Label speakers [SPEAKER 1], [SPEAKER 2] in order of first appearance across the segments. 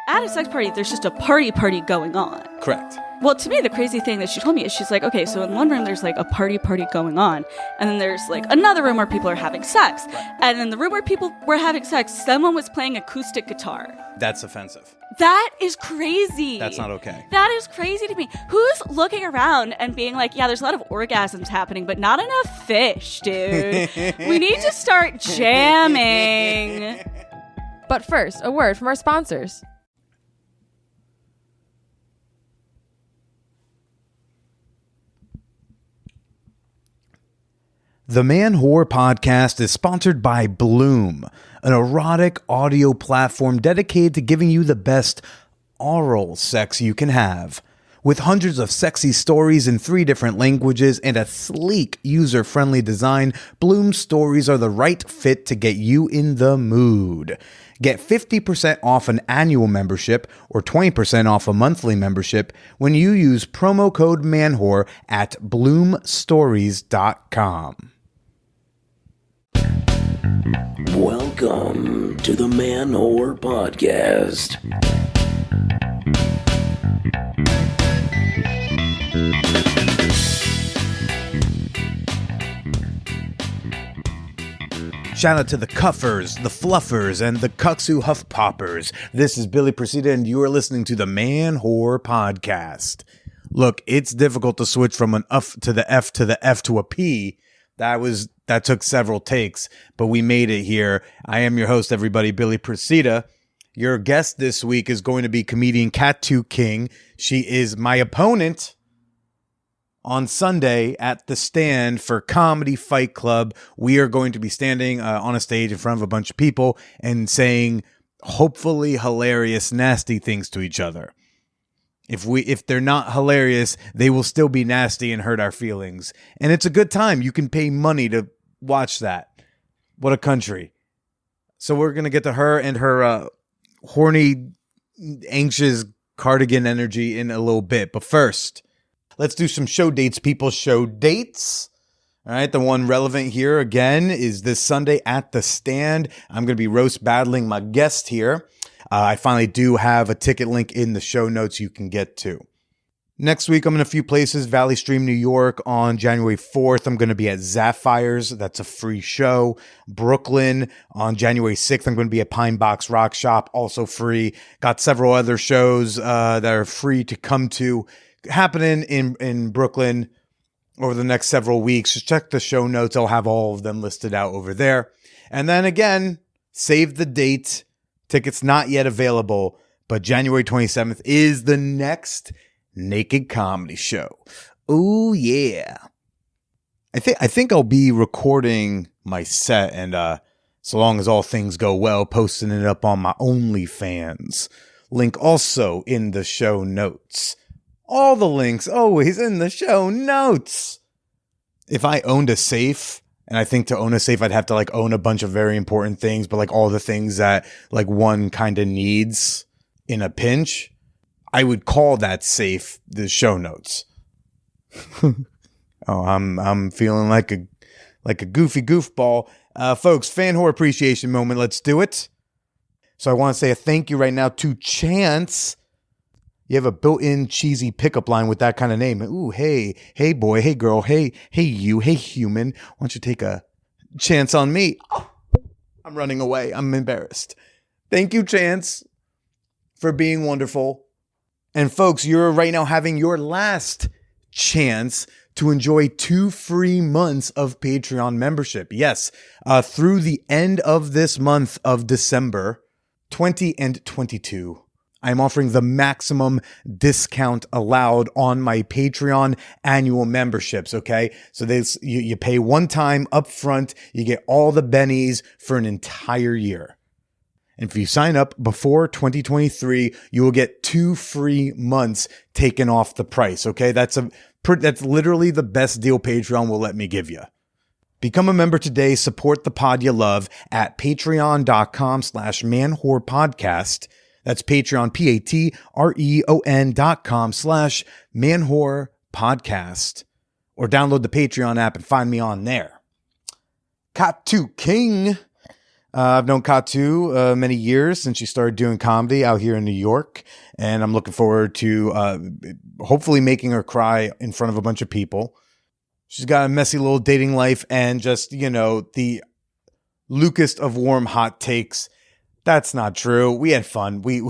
[SPEAKER 1] at a sex party, there's just a party going on.
[SPEAKER 2] Correct.
[SPEAKER 1] Well, to me, the crazy thing that she told me is she's like, okay, so in one room, there's like a party going on. And then there's like another room where people are having sex. Right. And in the room where people were having sex, someone was playing acoustic guitar.
[SPEAKER 2] That's offensive.
[SPEAKER 1] That is crazy.
[SPEAKER 2] That's not okay.
[SPEAKER 1] That is crazy to me. Who's looking around and being like, yeah, there's a lot of orgasms happening, but not enough fish, dude. We need to start jamming.
[SPEAKER 3] But first, a word from our sponsors.
[SPEAKER 2] The Man Whore Podcast is sponsored by Bloom, an erotic audio platform dedicated to giving you the best oral sex you can have. With hundreds of sexy stories in 3 different languages and a sleek, user-friendly design, Bloom's stories are the right fit to get you in the mood. Get 50% off an annual membership or 20% off a monthly membership when you use promo code MANWHORE at bloomstories.com.
[SPEAKER 4] Welcome to the Man Whore Podcast.
[SPEAKER 2] Shout out to the cuffers, the fluffers, and the cucks who huff poppers. This is Billy Presida, and you are listening to the Man Whore Podcast. Look, it's difficult to switch from an uff to the F to the F to a P. That took several takes, but we made it here. I am your host, everybody, Billy Presida. Your guest this week is going to be comedian Kattoo King. She is my opponent on Sunday at the Stand for Comedy Fight Club. We are going to be standing on a stage in front of a bunch of people and saying hopefully hilarious, nasty things to each other. If they're not hilarious, they will still be nasty and hurt our feelings. And it's a good time. You can pay money to watch that. What a country. So we're going to get to her and her horny, anxious cardigan energy in a little bit. But first, let's do some show dates, people. Show dates. All right, the one relevant here again is this Sunday at the Stand. I'm going to be roast battling my guest here. I finally do have a ticket link in the show notes you can get to. Next week, I'm in a few places. Valley Stream, New York on January 4th. I'm going to be at Zapphire's. That's a free show. Brooklyn on January 6th. I'm going to be at Pine Box Rock Shop, also free. Got several other shows that are free to come to happening in Brooklyn over the next several weeks. Just check the show notes. I'll have all of them listed out over there. And then again, save the date. Tickets not yet available, but January 27th is the next Naked Comedy Show. Oh yeah. I think I'll be recording my set and so long as all things go well, posting it up on my OnlyFans. Link also in the show notes. All the links always in the show notes. If I owned a safe, and I think to own a safe, I'd have to like own a bunch of very important things, but like all the things that like one kind of needs in a pinch, I would call that safe the show notes. Oh, I'm feeling like a goofy goofball. Folks, fan whore appreciation moment. Let's do it. So I want to say a thank you right now to Chance. You have a built-in cheesy pickup line with that kind of name. Ooh, hey boy, hey girl, hey you, hey human. Why don't you take a chance on me? Oh, I'm running away. I'm embarrassed. Thank you, Chance, for being wonderful. And folks, you're right now having your last chance to enjoy 2 free months of Patreon membership. Yes, through the end of this month of December 20 and 22. I'm offering the maximum discount allowed on my Patreon annual memberships, okay? So you pay one time up front, you get all the bennies for an entire year. And if you sign up before 2023, you will get 2 free months taken off the price, okay? That's literally the best deal Patreon will let me give you. Become a member today, support the pod you love at patreon.com/manwhorepodcast. That's Patreon, patreon.com/manwhorepodcast. Or download the Patreon app and find me on there. Kattoo King. I've known Kattoo many years since she started doing comedy out here in New York, and I'm looking forward to hopefully making her cry in front of a bunch of people. She's got a messy little dating life and just, the Lucas of warm hot takes. That's not true. We had fun. We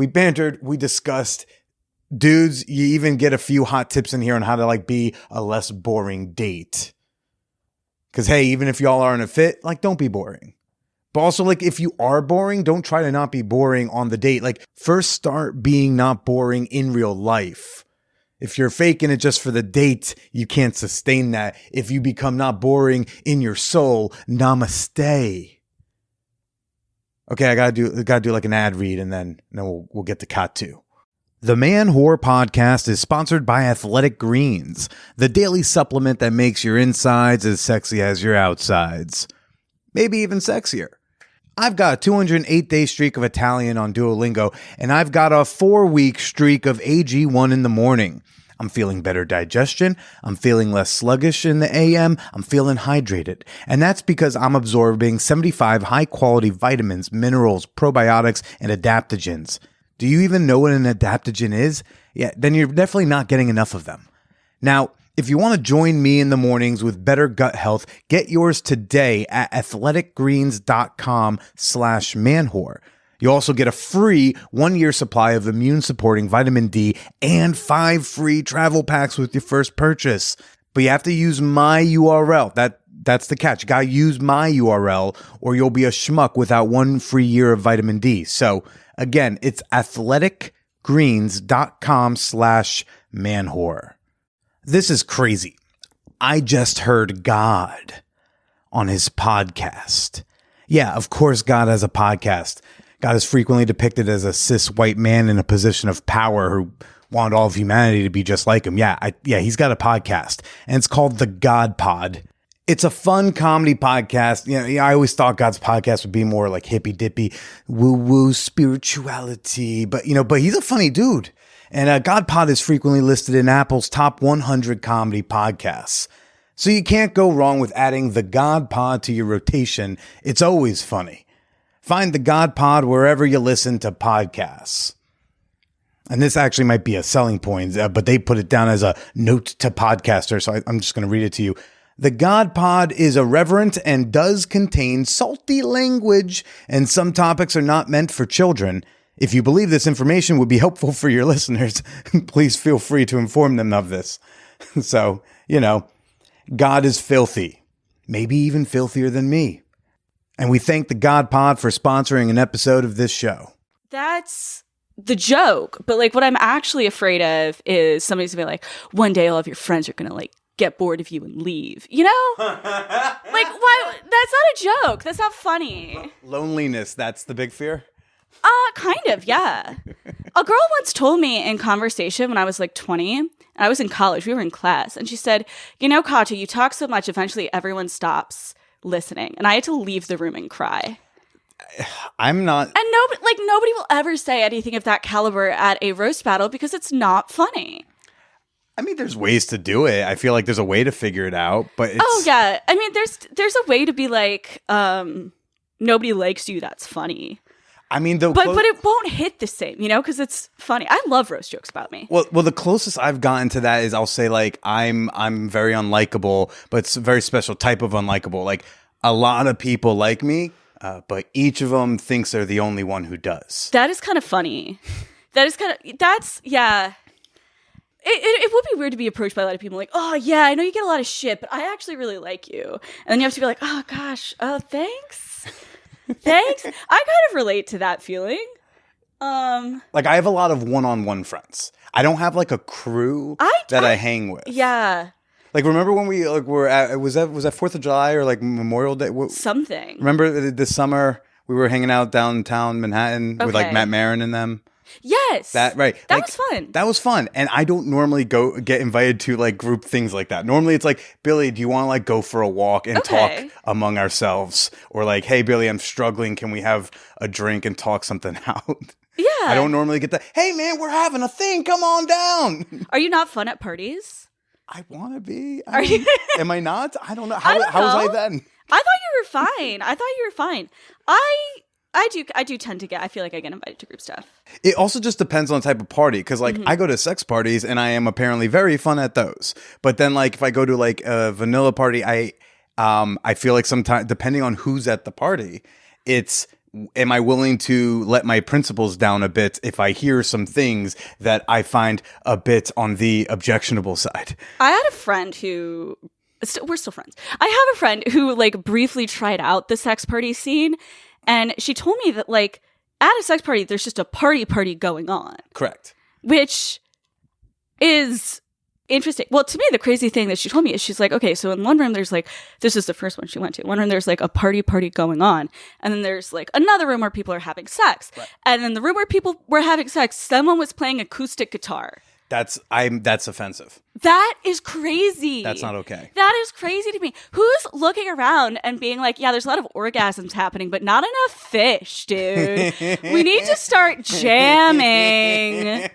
[SPEAKER 2] bantered. We discussed. Dudes, you even get a few hot tips in here on how to be a less boring date. Because, hey, even if y'all aren't a fit, don't be boring. But also, if you are boring, don't try to not be boring on the date. First start being not boring in real life. If you're faking it just for the date, you can't sustain that. If you become not boring in your soul, namaste. Okay, I gotta do an ad read, and then we'll get to Kattoo. The Man Whore Podcast is sponsored by Athletic Greens, the daily supplement that makes your insides as sexy as your outsides. Maybe even sexier. I've got a 208-day streak of Italian on Duolingo, and I've got a 4-week streak of AG1 in the morning. I'm feeling better digestion. I'm feeling less sluggish in the AM. I'm feeling hydrated. And that's because I'm absorbing 75 high-quality vitamins, minerals, probiotics, and adaptogens. Do you even know what an adaptogen is? Yeah, then you're definitely not getting enough of them. Now, if you want to join me in the mornings with better gut health, get yours today at athleticgreens.com/manwhore. You also get a free 1-year supply of immune-supporting vitamin D and 5 free travel packs with your first purchase. But you have to use my URL. That's the catch. You got to use my URL or you'll be a schmuck without 1 free year of vitamin D. So again, it's athleticgreens.com/manwhore. This is crazy. I just heard God on his podcast. Yeah, of course God has a podcast. God is frequently depicted as a cis white man in a position of power who wanted all of humanity to be just like him. Yeah, he's got a podcast, and it's called The God Pod. It's a fun comedy podcast. I always thought God's podcast would be more hippy dippy, woo woo spirituality, but he's a funny dude. And God Pod is frequently listed in Apple's top 100 comedy podcasts. So you can't go wrong with adding the God Pod to your rotation. It's always funny. Find the God Pod wherever you listen to podcasts. And this actually might be a selling point, but they put it down as a note to podcaster. So I'm just going to read it to you. The God Pod is irreverent and does contain salty language, and some topics are not meant for children. If you believe this information would be helpful for your listeners, please feel free to inform them of this. So, God is filthy, maybe even filthier than me. And we thank the God Pod for sponsoring an episode of this show.
[SPEAKER 1] That's the joke. But what I'm actually afraid of is somebody's going to be like, one day all of your friends are going to get bored of you and leave. Why? That's not a joke. That's not funny.
[SPEAKER 2] Loneliness, that's the big fear?
[SPEAKER 1] Kind of, yeah. A girl once told me in conversation when I was 20, and I was in college, we were in class, and she said, Kattoo, you talk so much, eventually everyone stops listening. And I had to leave the room and cry.
[SPEAKER 2] I'm not.
[SPEAKER 1] And nobody will ever say anything of that caliber at a roast battle because it's not funny.
[SPEAKER 2] I mean, there's ways to do it. I feel like there's a way to figure it out, but it's...
[SPEAKER 1] Oh, yeah. I mean, there's a way to be nobody likes you, that's funny.
[SPEAKER 2] I mean,
[SPEAKER 1] but it won't hit the same, because it's funny. I love roast jokes about me.
[SPEAKER 2] Well, the closest I've gotten to that is I'll say I'm very unlikable, but it's a very special type of unlikable. A lot of people like me, but each of them thinks they're the only one who does.
[SPEAKER 1] That is kind of funny. Yeah. It would be weird to be approached by a lot of people oh, yeah, I know you get a lot of shit, but I actually really like you. And then you have to be oh, gosh, oh, thanks. Thanks. I kind of relate to that feeling.
[SPEAKER 2] I have a lot of one-on-one friends. I don't have a crew that I hang with.
[SPEAKER 1] Yeah.
[SPEAKER 2] Remember when we were at was that 4th of July or Memorial Day?
[SPEAKER 1] Something.
[SPEAKER 2] Remember this summer we were hanging out downtown Manhattan with Matt Maron and them?
[SPEAKER 1] Yes.
[SPEAKER 2] That right.
[SPEAKER 1] That was fun.
[SPEAKER 2] That was fun. And I don't normally get invited to group things like that. Normally it's Billy, do you want to go for a walk and talk among ourselves? Or hey, Billy, I'm struggling. Can we have a drink and talk something out?
[SPEAKER 1] Yeah.
[SPEAKER 2] I don't normally get that. Hey man, we're having a thing. Come on down.
[SPEAKER 1] Are you not fun at parties?
[SPEAKER 2] I want to be.
[SPEAKER 1] Are you?
[SPEAKER 2] Am I not? I don't know.
[SPEAKER 1] How
[SPEAKER 2] was I then?
[SPEAKER 1] I thought you were fine. I do tend to I feel like I get invited to group stuff.
[SPEAKER 2] It also just depends on the type of party. Because, like, I go to sex parties and I am apparently very fun at those. But then, like, if I go to, like, a vanilla party, I feel like sometimes, depending on who's at the party, it's, am I willing to let my principles down a bit if I hear some things that I find a bit on the objectionable side?
[SPEAKER 1] I had a friend who... we're still friends. I have a friend who, like, briefly tried out the sex party scene. And she told me that, like, at a sex party, there's just a party going on.
[SPEAKER 2] Correct.
[SPEAKER 1] Which is interesting. Well, to me, the crazy thing that she told me is she's like, okay, so in one room, there's like, this is the first one she went to. One room, there's like a party going on. And then there's like another room where people are having sex. Right. And in the room where people were having sex, someone was playing acoustic guitar.
[SPEAKER 2] That's offensive.
[SPEAKER 1] That is crazy.
[SPEAKER 2] That's not okay.
[SPEAKER 1] That is crazy to me. Who's looking around and being like, yeah, there's a lot of orgasms happening, but not enough fish, dude. We need to start jamming.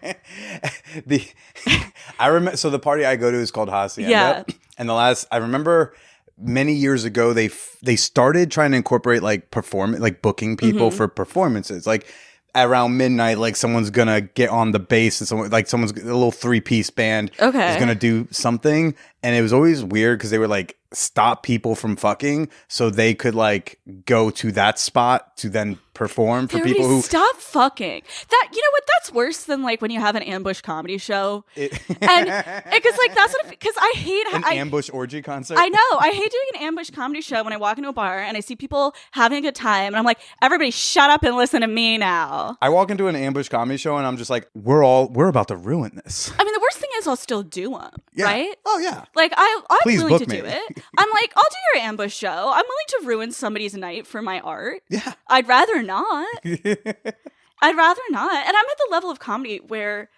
[SPEAKER 2] I remember. So the party I go to is called Hacienda.
[SPEAKER 1] Yeah.
[SPEAKER 2] And I remember many years ago they started trying to incorporate like booking people for performances, like. Around midnight, like someone's gonna get on the bass and someone's a little 3-piece band is gonna do something, and it was always weird because they were like stop people from fucking so they could like go to that spot to then perform for people who
[SPEAKER 1] stop fucking. That, you know what, that's worse than like when you have an ambush comedy show and because like that's what, because I hate
[SPEAKER 2] an ambush orgy concert.
[SPEAKER 1] I know, I hate doing an ambush comedy show when I walk into a bar and I see people having a good time and I'm like, everybody shut up and listen to me now.
[SPEAKER 2] I walk into an ambush comedy show and I'm just like, we're about to ruin this.
[SPEAKER 1] I mean, the worst thing is I'll still do them, right?
[SPEAKER 2] Oh yeah,
[SPEAKER 1] like I'm
[SPEAKER 2] Please
[SPEAKER 1] willing
[SPEAKER 2] book
[SPEAKER 1] to
[SPEAKER 2] me.
[SPEAKER 1] do it. I'm like, I'll do your ambush show. I'm willing to ruin somebody's night for my art.
[SPEAKER 2] Yeah.
[SPEAKER 1] I'd rather not. I'd rather not. And I'm at the level of comedy where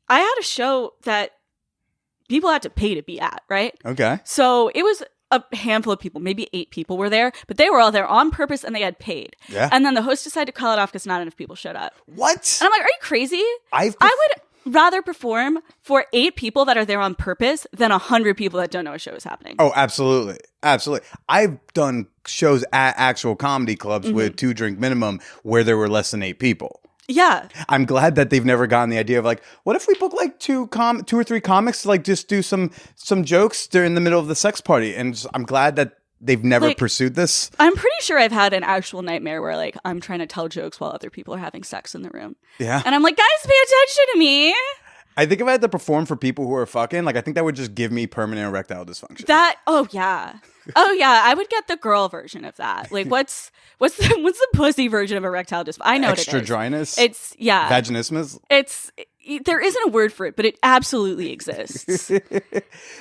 [SPEAKER 1] I had a show that people had to pay to be at, right?
[SPEAKER 2] Okay.
[SPEAKER 1] So it was a handful of people, maybe 8 people were there, but they were all there on purpose and they had paid.
[SPEAKER 2] Yeah.
[SPEAKER 1] And then the host decided to call it off because not enough people showed up.
[SPEAKER 2] What?
[SPEAKER 1] And I'm like, are you crazy? I would rather perform for 8 people that are there on purpose than 100 people that don't know a show is happening.
[SPEAKER 2] Oh, absolutely. Absolutely. I've done shows at actual comedy clubs with 2-drink minimum where there were less than 8 people.
[SPEAKER 1] Yeah.
[SPEAKER 2] I'm glad that they've never gotten the idea of like, what if we book like 2 or 3 comics to like just do some jokes during the middle of the sex party? And I'm glad that they've never pursued this.
[SPEAKER 1] I'm pretty sure I've had an actual nightmare where like I'm trying to tell jokes while other people are having sex in the room.
[SPEAKER 2] Yeah.
[SPEAKER 1] And I'm like, guys, pay attention to me.
[SPEAKER 2] I think if I had to perform for people who are fucking, like I think that would just give me permanent erectile dysfunction.
[SPEAKER 1] Oh yeah. I would get the girl version of that. Like what's the pussy version of erectile dysfunction? I know
[SPEAKER 2] Extra
[SPEAKER 1] what it is.
[SPEAKER 2] dryness?
[SPEAKER 1] It's
[SPEAKER 2] Vaginismus?
[SPEAKER 1] There isn't a word for it, but it absolutely exists.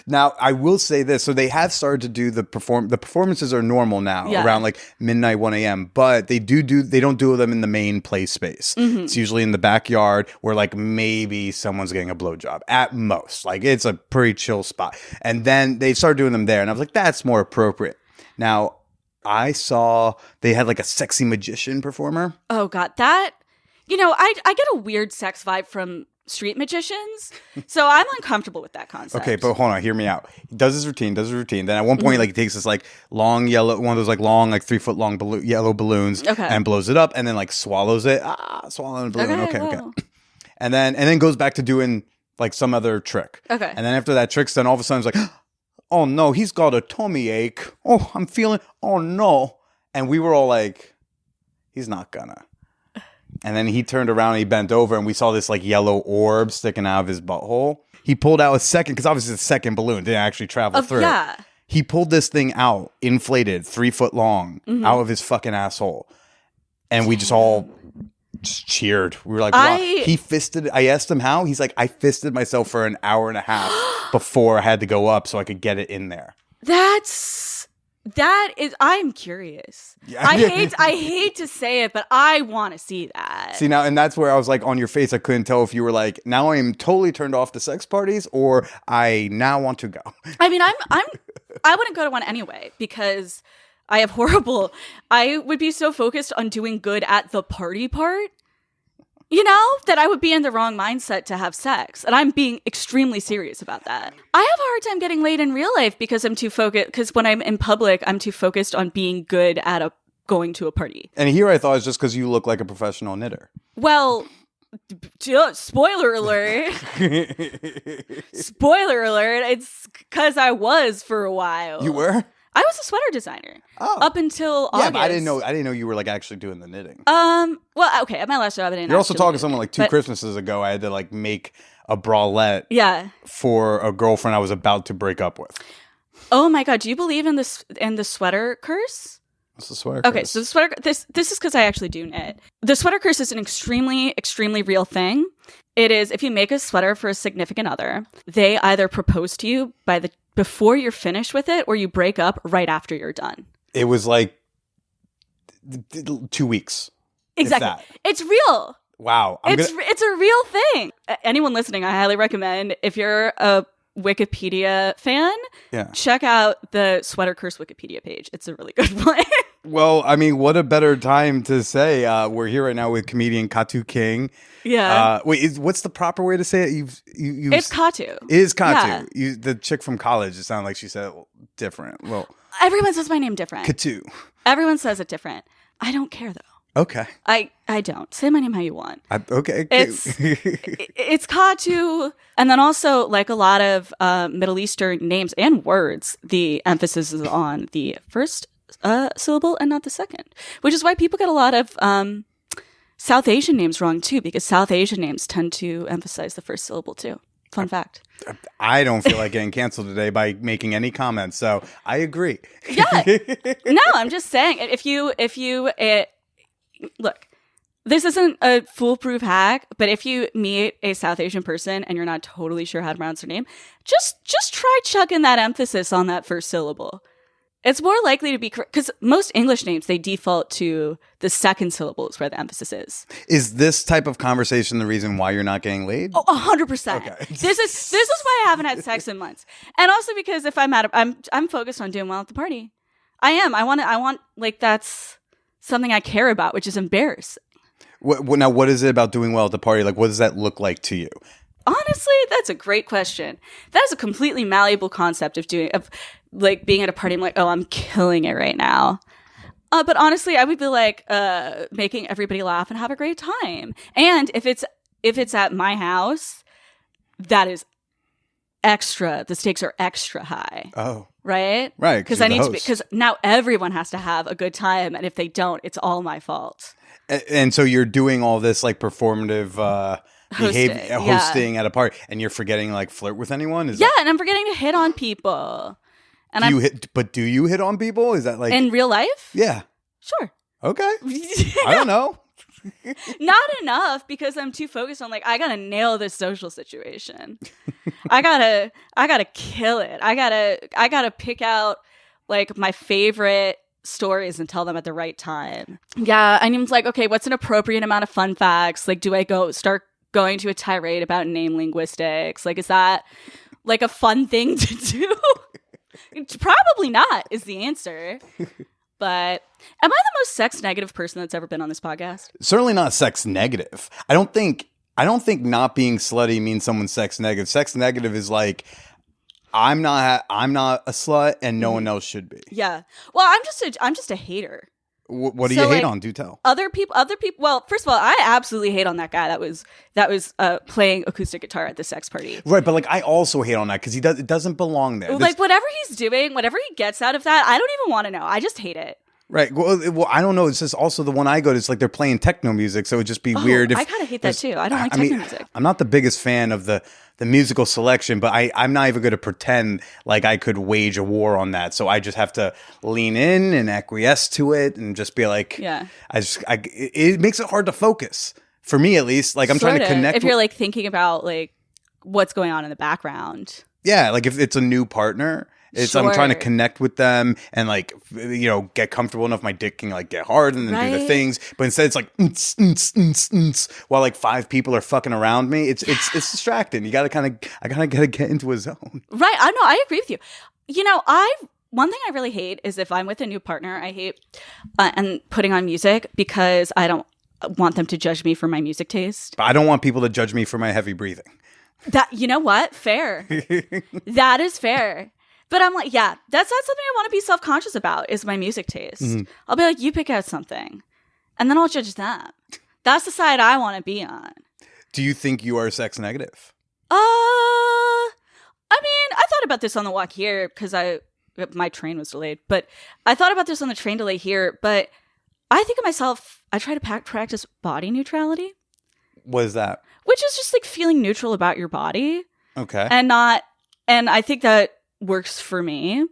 [SPEAKER 2] Now, I will say this. So they have started to do the performances are normal now around like midnight, 1 a.m. But they don't do them in the main play space. It's usually in the backyard where like maybe someone's getting a blowjob at most. Like it's a pretty chill spot. And then they started doing them there. And I was like, that's more appropriate. Now, I saw they had like a sexy magician performer.
[SPEAKER 1] Oh, God. That, I get a weird sex vibe from street magicians, so I'm uncomfortable with that concept.
[SPEAKER 2] Okay, but hold on, hear me out. He does his routine. Then at one point, like he takes this like long yellow, one of those like long, like 3-foot long yellow balloons, and blows it up, and then like swallows it. Swallowing a balloon. Okay. And then goes back to doing like some other trick. Okay. And then after that trick's done, all of a sudden it's like, oh no, he's got a tummy ache. Oh, I'm feeling. Oh no. And we were all like, he's not gonna. And then he turned around and he bent over and we saw this like yellow orb sticking out of his butthole. He pulled out a second, because obviously the second balloon didn't actually travel through. Yeah. He pulled this thing out, inflated, 3 foot long, out of his fucking asshole. And we just all just cheered. We were like, wow. He fisted. I asked him how. He's like, I fisted myself for an hour and a half before I had to go up so I could get it in there. I'm curious. Yeah. I hate to say it, but I want to see that. See now, and that's where I was like, on your face, I couldn't tell if you were like, now I am totally turned off to sex parties, or I now want to go.
[SPEAKER 1] I mean, I wouldn't go to one anyway because I would be so focused on doing good at the party part, that I would be in the wrong mindset to have sex. And I'm being extremely serious about that. I have a hard time getting laid in real life because I'm too focused. Because when I'm in public, I'm too focused on being good at going to a party.
[SPEAKER 2] And here I thought it was just because you look like a professional knitter.
[SPEAKER 1] Well, spoiler alert. Spoiler alert. It's because I was for a while.
[SPEAKER 2] You were?
[SPEAKER 1] I was a sweater designer up until August.
[SPEAKER 2] Yeah, but I didn't know you were like actually doing the knitting.
[SPEAKER 1] Well, okay, at my last job I didn't.
[SPEAKER 2] You're also talking to someone like two Christmases ago. I had to like make a bralette for a girlfriend I was about to break up with.
[SPEAKER 1] Oh my god, do you believe in the sweater curse?
[SPEAKER 2] What's the sweater curse?
[SPEAKER 1] Okay, so the sweater this is because I actually do knit. The sweater curse is an extremely real thing. It is if you make a sweater for a significant other, they either propose to you before you're finished with it, or you break up right after you're done. It
[SPEAKER 2] was like 2 weeks.
[SPEAKER 1] Exactly. It's real.
[SPEAKER 2] Wow.
[SPEAKER 1] It's a real thing. Anyone listening, I highly recommend, if you're a Wikipedia fan, check out the Sweater Curse Wikipedia page. It's a really good one.
[SPEAKER 2] Well, I mean, what a better time to say we're here right now with comedian Kattoo King.
[SPEAKER 1] Yeah.
[SPEAKER 2] Wait, what's the proper way to say it?
[SPEAKER 1] It's Kattoo.
[SPEAKER 2] It is Kattoo. Yeah. The chick from college, it sounded like she said it different. Well,
[SPEAKER 1] everyone says my name different.
[SPEAKER 2] Kattoo.
[SPEAKER 1] Everyone says it different. I don't care though.
[SPEAKER 2] Okay.
[SPEAKER 1] I don't. Say my name how you want.
[SPEAKER 2] Okay.
[SPEAKER 1] It's Kattoo. And then also, like a lot of Middle Eastern names and words, the emphasis is on the first syllable and not the second. Which is why people get a lot of South Asian names wrong too, because South Asian names tend to emphasize the first syllable too. Fun fact.
[SPEAKER 2] I don't feel like getting canceled today by making any comments, so I agree.
[SPEAKER 1] Yeah. No, I'm just saying, if you look, this isn't a foolproof hack, but if you meet a South Asian person and you're not totally sure how to pronounce their name, just try chucking that emphasis on that first syllable. It's more likely to be correct, because most English names, they default to the second syllable is where the emphasis is.
[SPEAKER 2] Is this type of conversation the reason why you're not getting laid?
[SPEAKER 1] Oh, 100%. Okay. This is why I haven't had sex in months. And also because if I'm focused on doing well at the party. I am. I want like that's something I care about, which is embarrassing.
[SPEAKER 2] Now, what is it about doing well at the party? Like, what does that look like to you?
[SPEAKER 1] Honestly, that's a great question. That is a completely malleable concept of being at a party. I'm like, oh, I'm killing it right now. But honestly, I would be like making everybody laugh and have a great time. And if it's at my house, that is extra. The stakes are extra high.
[SPEAKER 2] Oh,
[SPEAKER 1] right. Because because now everyone has to have a good time, and if they don't, it's all my fault.
[SPEAKER 2] And so you're doing all this like performative. Hosting at a party, and you're forgetting like flirt with anyone?
[SPEAKER 1] And I'm forgetting to hit on people. And
[SPEAKER 2] do you hit on people? Is that like
[SPEAKER 1] in real life?
[SPEAKER 2] Yeah.
[SPEAKER 1] Sure.
[SPEAKER 2] Okay. I don't know.
[SPEAKER 1] Not enough, because I'm too focused on like I gotta nail this social situation. I gotta kill it. I gotta pick out like my favorite stories and tell them at the right time. Yeah, and I'm like, okay, what's an appropriate amount of fun facts? Like, do I start going to a tirade about name linguistics? Like, is that like a fun thing to do? Probably not is the answer. But am I the most sex negative person that's ever been on this podcast?
[SPEAKER 2] Certainly not sex negative. I don't think not being slutty means someone's sex negative. Sex negative is like I'm not a slut and no one else should be.
[SPEAKER 1] Yeah. Well, I'm just a hater.
[SPEAKER 2] What do you hate on? Do tell.
[SPEAKER 1] Other people. Well, first of all, I absolutely hate on that guy that was playing acoustic guitar at the sex party.
[SPEAKER 2] Right, but like I also hate on that because it doesn't belong there.
[SPEAKER 1] Like whatever he's doing, whatever he gets out of that, I don't even want to know. I just hate it.
[SPEAKER 2] Right. Well, I don't know. It's just also the one I go to. It's like they're playing techno music, so it'd just be weird.
[SPEAKER 1] I kind of hate that too. I don't like techno music.
[SPEAKER 2] I'm not the biggest fan of the musical selection, but I'm not even going to pretend like I could wage a war on that. So I just have to lean in and acquiesce to it and just be like,
[SPEAKER 1] yeah.
[SPEAKER 2] It makes it hard to focus for me, at least. Like I'm trying to connect.
[SPEAKER 1] If you're like thinking about like what's going on in the background.
[SPEAKER 2] Yeah, like if it's a new partner.
[SPEAKER 1] Sure.
[SPEAKER 2] I'm trying to connect with them and like get comfortable enough my dick can like get hard and then do the things, but instead it's like while like 5 people are fucking around me. It's distracting. I gotta get into a zone.
[SPEAKER 1] Right. I know. I agree with you. One thing I really hate is if I'm with a new partner, I hate and putting on music because I don't want them to judge me for my music taste.
[SPEAKER 2] But I don't want people to judge me for my heavy breathing.
[SPEAKER 1] You know what? Fair. That is fair. But I'm like, yeah, that's not something I want to be self-conscious about is my music taste. Mm-hmm. I'll be like, you pick out something. And then I'll judge that. That's the side I want to be on.
[SPEAKER 2] Do you think you are sex negative?
[SPEAKER 1] I mean, I thought about this on the walk here because my train was delayed. But I thought about this on the train delay here. But I think of myself, I try to practice body neutrality.
[SPEAKER 2] What is that?
[SPEAKER 1] Which is just like feeling neutral about your body.
[SPEAKER 2] Okay.
[SPEAKER 1] And I think that works for me.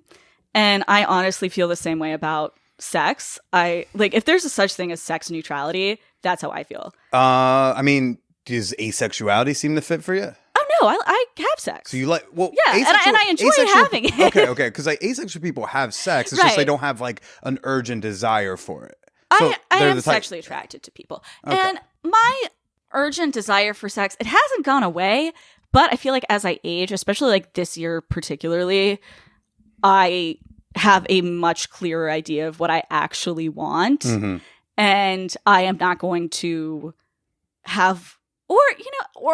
[SPEAKER 1] And I honestly feel the same way about sex. If there's a such thing as sex neutrality, that's how I feel.
[SPEAKER 2] I mean, does asexuality seem to fit for you?
[SPEAKER 1] Oh no, I have sex.
[SPEAKER 2] So you like, well,
[SPEAKER 1] yeah, and I enjoy having it.
[SPEAKER 2] Okay, because like asexual people have sex. It's just they don't have like an urgent desire for it. So
[SPEAKER 1] I am sexually attracted to people, and my urgent desire for sex, it hasn't gone away, but I feel like as I age, especially like this year particularly, I have a much clearer idea of what I actually want, and I am not going to have, or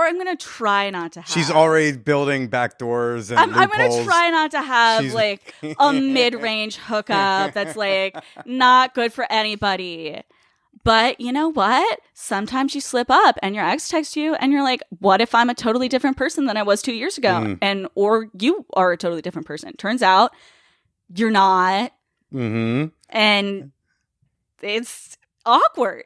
[SPEAKER 1] I'm going to try not to have.
[SPEAKER 2] She's already building back doors and
[SPEAKER 1] I'm going to try not to have like a mid-range hookup that's like not good for anybody. But you know what? Sometimes you slip up and your ex texts you and you're like, what if I'm a totally different person than I was 2 years ago? Or you are a totally different person. Turns out you're not. Mm-hmm. And it's awkward.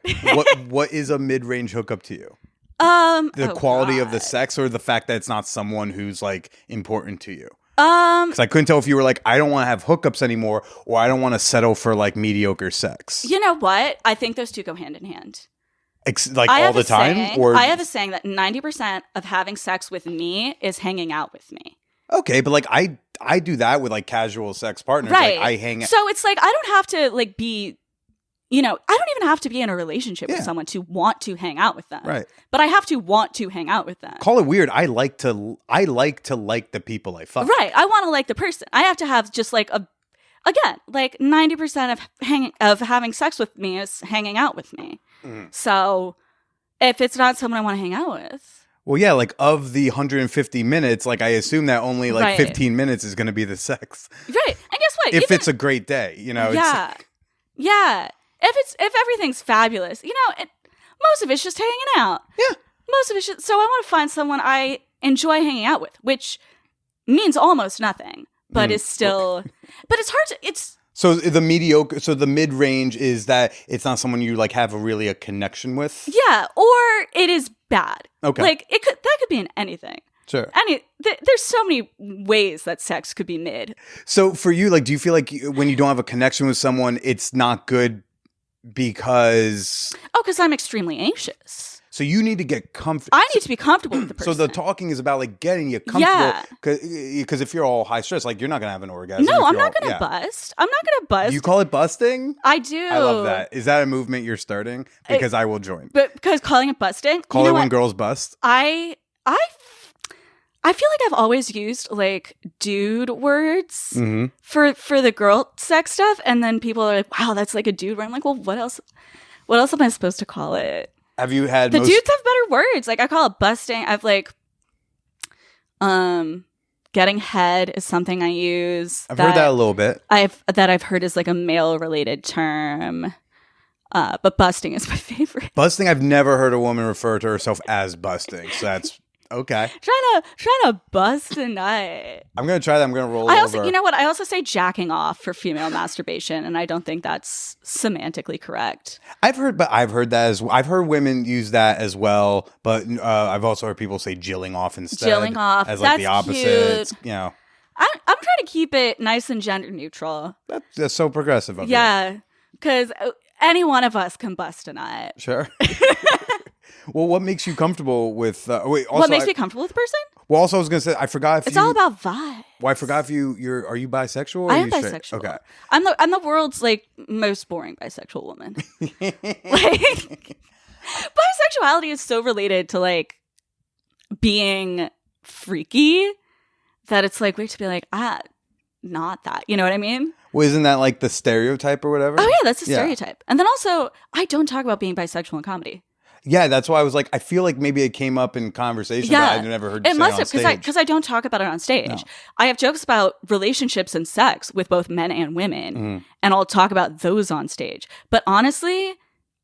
[SPEAKER 2] What is a mid-range hookup to you? The quality of the sex or the fact that it's not someone who's like important to you? Because I couldn't tell if you were like, I don't want to have hookups anymore, or I don't want to settle for like mediocre sex.
[SPEAKER 1] You know what? I think those two go hand in hand.
[SPEAKER 2] All the time?
[SPEAKER 1] I have a saying that 90% of having sex with me is hanging out with me.
[SPEAKER 2] Okay, but like I do that with like casual sex partners.
[SPEAKER 1] Right.
[SPEAKER 2] Like I hang out.
[SPEAKER 1] So it's like I don't have to like be, I don't even have to be in a relationship with someone to want to hang out with them.
[SPEAKER 2] Right.
[SPEAKER 1] But I have to want to hang out with them.
[SPEAKER 2] Call it weird. I like to like the people I fuck.
[SPEAKER 1] Right. I want to like the person. I have to have just like like 90% of having sex with me is hanging out with me. So if it's not someone I want to hang out with.
[SPEAKER 2] Well, yeah, like of the 150 minutes, like I assume that only like 15 minutes is going to be the sex.
[SPEAKER 1] Right. And guess what?
[SPEAKER 2] If it's a great day,
[SPEAKER 1] Yeah. Yeah. If everything's fabulous, most of it's just hanging out.
[SPEAKER 2] Yeah.
[SPEAKER 1] Most of it's just, so I want to find someone I enjoy hanging out with, which means almost nothing, but is still, but it's hard to,
[SPEAKER 2] so the mid-range is that it's not someone you like have a connection with?
[SPEAKER 1] Yeah. Or it is bad.
[SPEAKER 2] Okay.
[SPEAKER 1] Like that could be in anything.
[SPEAKER 2] Sure.
[SPEAKER 1] There's so many ways that sex could be mid.
[SPEAKER 2] So for you, like, do you feel like when you don't have a connection with someone, it's not good because
[SPEAKER 1] I'm extremely anxious.
[SPEAKER 2] So you need to get comfortable.
[SPEAKER 1] I need to be comfortable with the person.
[SPEAKER 2] So the talking is about like getting you comfortable. Because if you're all high stress, like you're not gonna have an orgasm.
[SPEAKER 1] No, I'm not gonna bust. I'm not gonna bust.
[SPEAKER 2] You call it busting?
[SPEAKER 1] I do.
[SPEAKER 2] I love that. Is that a movement you're starting? Because I will join.
[SPEAKER 1] But because calling it busting,
[SPEAKER 2] call it when girls bust.
[SPEAKER 1] I feel like I've always used like dude words for the girl sex stuff, and then people are like, "Wow, that's like a dude word." I'm like, "Well, what else? What else am I supposed to call it?"
[SPEAKER 2] Have you had
[SPEAKER 1] dudes have better words? Like I call it busting. I've like, getting head is something I use.
[SPEAKER 2] I've heard that a little bit.
[SPEAKER 1] I've heard is like a male related term. But busting is my favorite.
[SPEAKER 2] Busting, I've never heard a woman refer to herself as busting, so that's. Okay.
[SPEAKER 1] Trying to bust a nut.
[SPEAKER 2] I'm gonna try that. I'm gonna roll over.
[SPEAKER 1] You know what? I also say jacking off for female masturbation, and I don't think that's semantically correct.
[SPEAKER 2] I've heard that as well. I've heard women use that as well, but I've also heard people say jilling off instead.
[SPEAKER 1] Jilling off
[SPEAKER 2] as like
[SPEAKER 1] that's
[SPEAKER 2] the opposite.
[SPEAKER 1] Cute.
[SPEAKER 2] You know.
[SPEAKER 1] I'm trying to keep it nice and gender neutral.
[SPEAKER 2] That's so progressive of you.
[SPEAKER 1] Yeah, because any one of us can bust a nut.
[SPEAKER 2] Sure. Well, what makes you comfortable with?
[SPEAKER 1] What makes me comfortable with a person?
[SPEAKER 2] Well, also I was gonna say I forgot if
[SPEAKER 1] it's all about vibe.
[SPEAKER 2] Well, I forgot if you're are you bisexual? Or
[SPEAKER 1] I
[SPEAKER 2] am
[SPEAKER 1] am bisexual.
[SPEAKER 2] Straight? Okay,
[SPEAKER 1] I'm the world's like most boring bisexual woman. Like bisexuality is so related to like being freaky that it's like weird to be like not that. You know what I mean?
[SPEAKER 2] Well, isn't that like the stereotype or whatever?
[SPEAKER 1] Oh, yeah, that's the stereotype. And then also, I don't talk about being bisexual in comedy.
[SPEAKER 2] Yeah, that's why I was like, I feel like maybe it came up in conversation, but I've never heard you say it on stage.
[SPEAKER 1] Because I don't talk about it on stage.
[SPEAKER 2] No.
[SPEAKER 1] I have jokes about relationships and sex with both men and women, and I'll talk about those on stage. But honestly,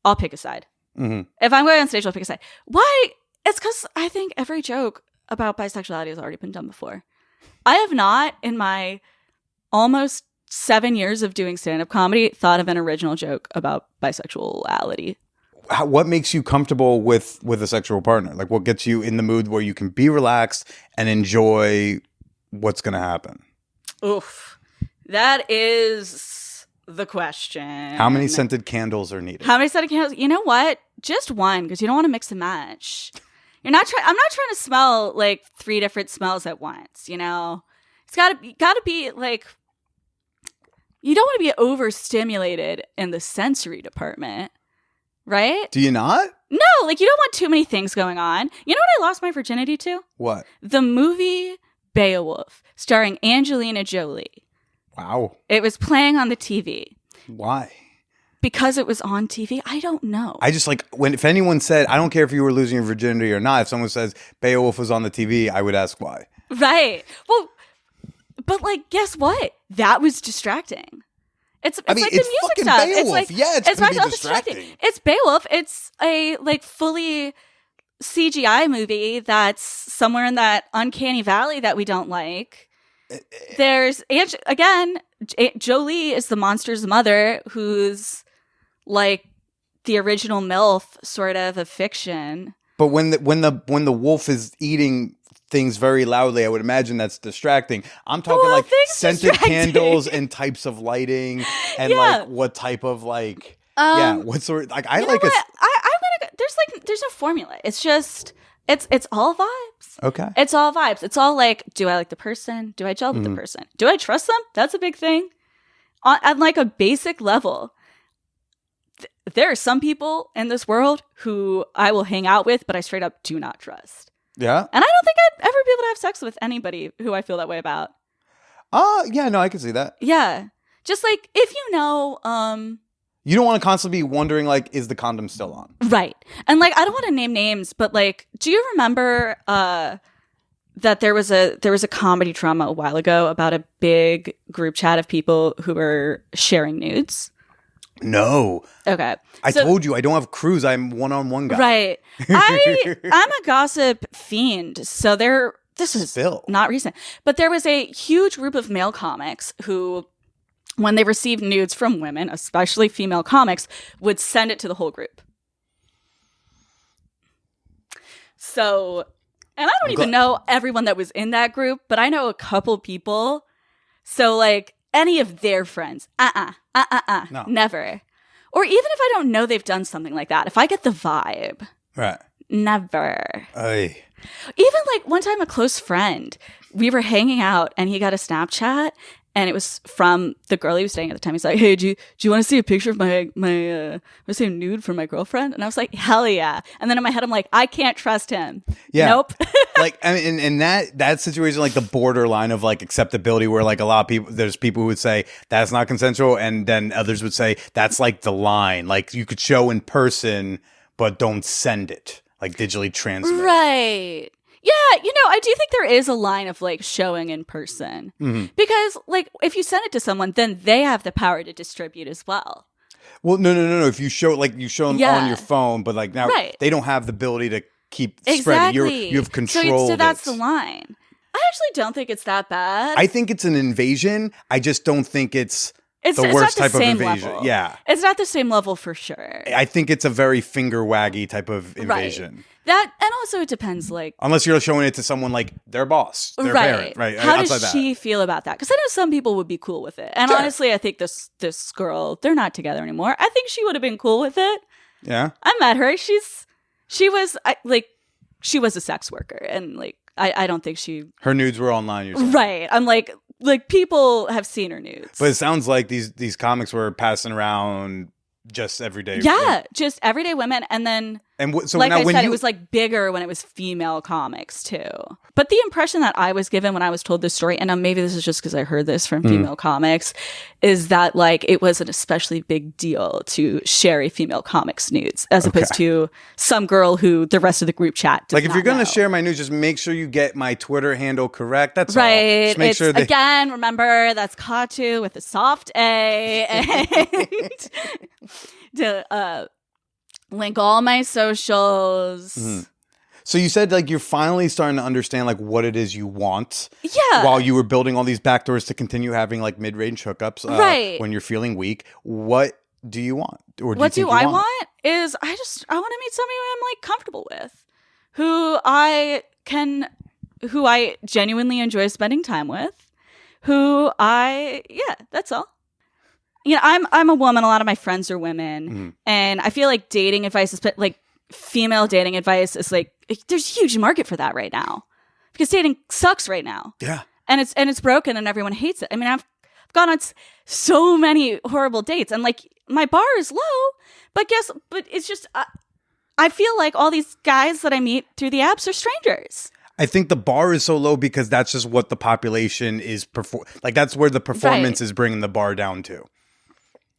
[SPEAKER 1] I'll pick a side. If I'm going on stage, I'll pick a side. Why? It's because I think every joke about bisexuality has already been done before. I have not, in my almost 7 years of doing stand-up comedy, thought of an original joke about bisexuality.
[SPEAKER 2] What makes you comfortable with a sexual partner? Like, what gets you in the mood where you can be relaxed and enjoy what's going to happen?
[SPEAKER 1] Oof. That is the question.
[SPEAKER 2] How many scented candles are needed?
[SPEAKER 1] How many scented candles? You know what? Just one, because you don't want to mix and match. I'm not trying to smell like 3 different smells at once, you know? It's gotta be like, you don't want to be overstimulated in the sensory department. Right?
[SPEAKER 2] Do you not?
[SPEAKER 1] No, like you don't want too many things going on. You know what I lost my virginity to?
[SPEAKER 2] What?
[SPEAKER 1] The movie Beowulf, starring Angelina Jolie.
[SPEAKER 2] Wow.
[SPEAKER 1] It was playing on the TV.
[SPEAKER 2] Why?
[SPEAKER 1] Because it was on TV? I don't know.
[SPEAKER 2] I just like, if anyone said, I don't care if you were losing your virginity or not, if someone says Beowulf was on the TV, I would ask why.
[SPEAKER 1] Right. Well, but like, guess what? That was distracting. It's like the music
[SPEAKER 2] fucking
[SPEAKER 1] stuff.
[SPEAKER 2] Beowulf.
[SPEAKER 1] It's like,
[SPEAKER 2] yeah, it's going to be distracting.
[SPEAKER 1] It's Beowulf. It's a like fully CGI movie that's somewhere in that uncanny valley that we don't like. There's Jolie is the monster's mother, who's like the original MILF sort of fiction.
[SPEAKER 2] But when the wolf is eating things very loudly, I would imagine that's distracting. I'm talking like scented candles and types of lighting and like what type of like what sort, like I like it.
[SPEAKER 1] There's no formula. It's just it's all vibes.
[SPEAKER 2] Okay.
[SPEAKER 1] It's all vibes. It's all like, do I like the person? Do I gel with the person? Do I trust them? That's a big thing. On like a basic level. There are some people in this world who I will hang out with, but I straight up do not trust.
[SPEAKER 2] Yeah.
[SPEAKER 1] And I don't think I'd ever be able to have sex with anybody who I feel that way about.
[SPEAKER 2] Yeah, no, I can see that.
[SPEAKER 1] Yeah. Just like, if you know,
[SPEAKER 2] you don't want to constantly be wondering, like, is the condom still on?
[SPEAKER 1] Right. And like, I don't want to name names, but like, do you remember that there was a comedy drama a while ago about a big group chat of people who were sharing nudes?
[SPEAKER 2] No.
[SPEAKER 1] Okay.
[SPEAKER 2] I told you I don't have crews. I'm one-on-one guy.
[SPEAKER 1] Right. I'm a gossip fiend. So this is not recent, but there was a huge group of male comics who, when they received nudes from women, especially female comics, would send it to the whole group. So, and I don't even know everyone that was in that group, but I know a couple people. So like, any of their friends, no. Never. Or even if I don't know they've done something like that, if I get the vibe,
[SPEAKER 2] right?
[SPEAKER 1] Never.
[SPEAKER 2] Aye.
[SPEAKER 1] Even like one time, a close friend, we were hanging out and he got a Snapchat and it was from the girl he was dating at the time. He's like, "Hey, do you want to see a picture of my nude from my girlfriend?" And I was like, "Hell yeah!" And then in my head, I'm like, "I can't trust him."
[SPEAKER 2] Yeah.
[SPEAKER 1] Nope.
[SPEAKER 2] Like, I mean, in that situation, like the borderline of like acceptability, where like a lot of people, there's people who would say that's not consensual, and then others would say that's like the line. Like you could show in person, but don't send it, like digitally transmit.
[SPEAKER 1] Right. Yeah, I do think there is a line of like showing in person, because like if you send it to someone, then they have the power to distribute as well.
[SPEAKER 2] Well, no. If you show them on your phone, but like now they don't have the ability to keep spreading. You have control.
[SPEAKER 1] So that's the line. I actually don't think it's that bad.
[SPEAKER 2] I think it's an invasion. I just don't think it's the worst type of invasion.
[SPEAKER 1] Level.
[SPEAKER 2] Yeah,
[SPEAKER 1] it's not the same level for sure.
[SPEAKER 2] I think it's a very finger waggy type of invasion.
[SPEAKER 1] Right. That, and also it depends, like,
[SPEAKER 2] unless you're showing it to someone like their boss, their parent, right?
[SPEAKER 1] How does she feel about that? Because I know some people would be cool with it, and honestly, I think this girl, they're not together anymore. I think she would have been cool with it.
[SPEAKER 2] Yeah,
[SPEAKER 1] I met her. She was a sex worker, and like I don't think
[SPEAKER 2] her nudes were online. You're saying.
[SPEAKER 1] Right. I'm like people have seen her nudes,
[SPEAKER 2] but it sounds like these comics were passing around just everyday.
[SPEAKER 1] Yeah, just everyday women, and then
[SPEAKER 2] And so
[SPEAKER 1] like
[SPEAKER 2] now
[SPEAKER 1] I
[SPEAKER 2] when
[SPEAKER 1] said,
[SPEAKER 2] you
[SPEAKER 1] it was like bigger when it was female comics too. But the impression that I was given when I was told this story, and maybe this is just because I heard this from female comics, is that like it was an especially big deal to share a female comic's nudes as opposed to some girl who the rest of the group chat does
[SPEAKER 2] like if
[SPEAKER 1] not
[SPEAKER 2] you're gonna
[SPEAKER 1] know.
[SPEAKER 2] share my news, just make sure you get my Twitter handle correct. That's all.
[SPEAKER 1] Right.
[SPEAKER 2] Just make
[SPEAKER 1] It's,
[SPEAKER 2] sure
[SPEAKER 1] again, remember that's Kattoo with a soft A. And to link all my socials.
[SPEAKER 2] So you said like you're finally starting to understand like what it is you want.
[SPEAKER 1] Yeah.
[SPEAKER 2] While you were building all these backdoors to continue having like mid-range hookups
[SPEAKER 1] Right.
[SPEAKER 2] when you're feeling weak. What do you want? Or
[SPEAKER 1] What
[SPEAKER 2] do
[SPEAKER 1] do I want is I want to meet somebody who I'm like comfortable with, who I genuinely enjoy spending time with, that's all. You know, I'm a woman. A lot of my friends are women, and I feel like dating advice is like female dating advice is like there's a huge market for that right now because dating sucks right now.
[SPEAKER 2] Yeah,
[SPEAKER 1] and it's broken and everyone hates it. I mean, I've gone on so many horrible dates, and like my bar is low, but it's just I feel like all these guys that I meet through the apps are strangers.
[SPEAKER 2] I think the bar is so low because that's just what the population is like. That's where the performance is bringing the bar down to.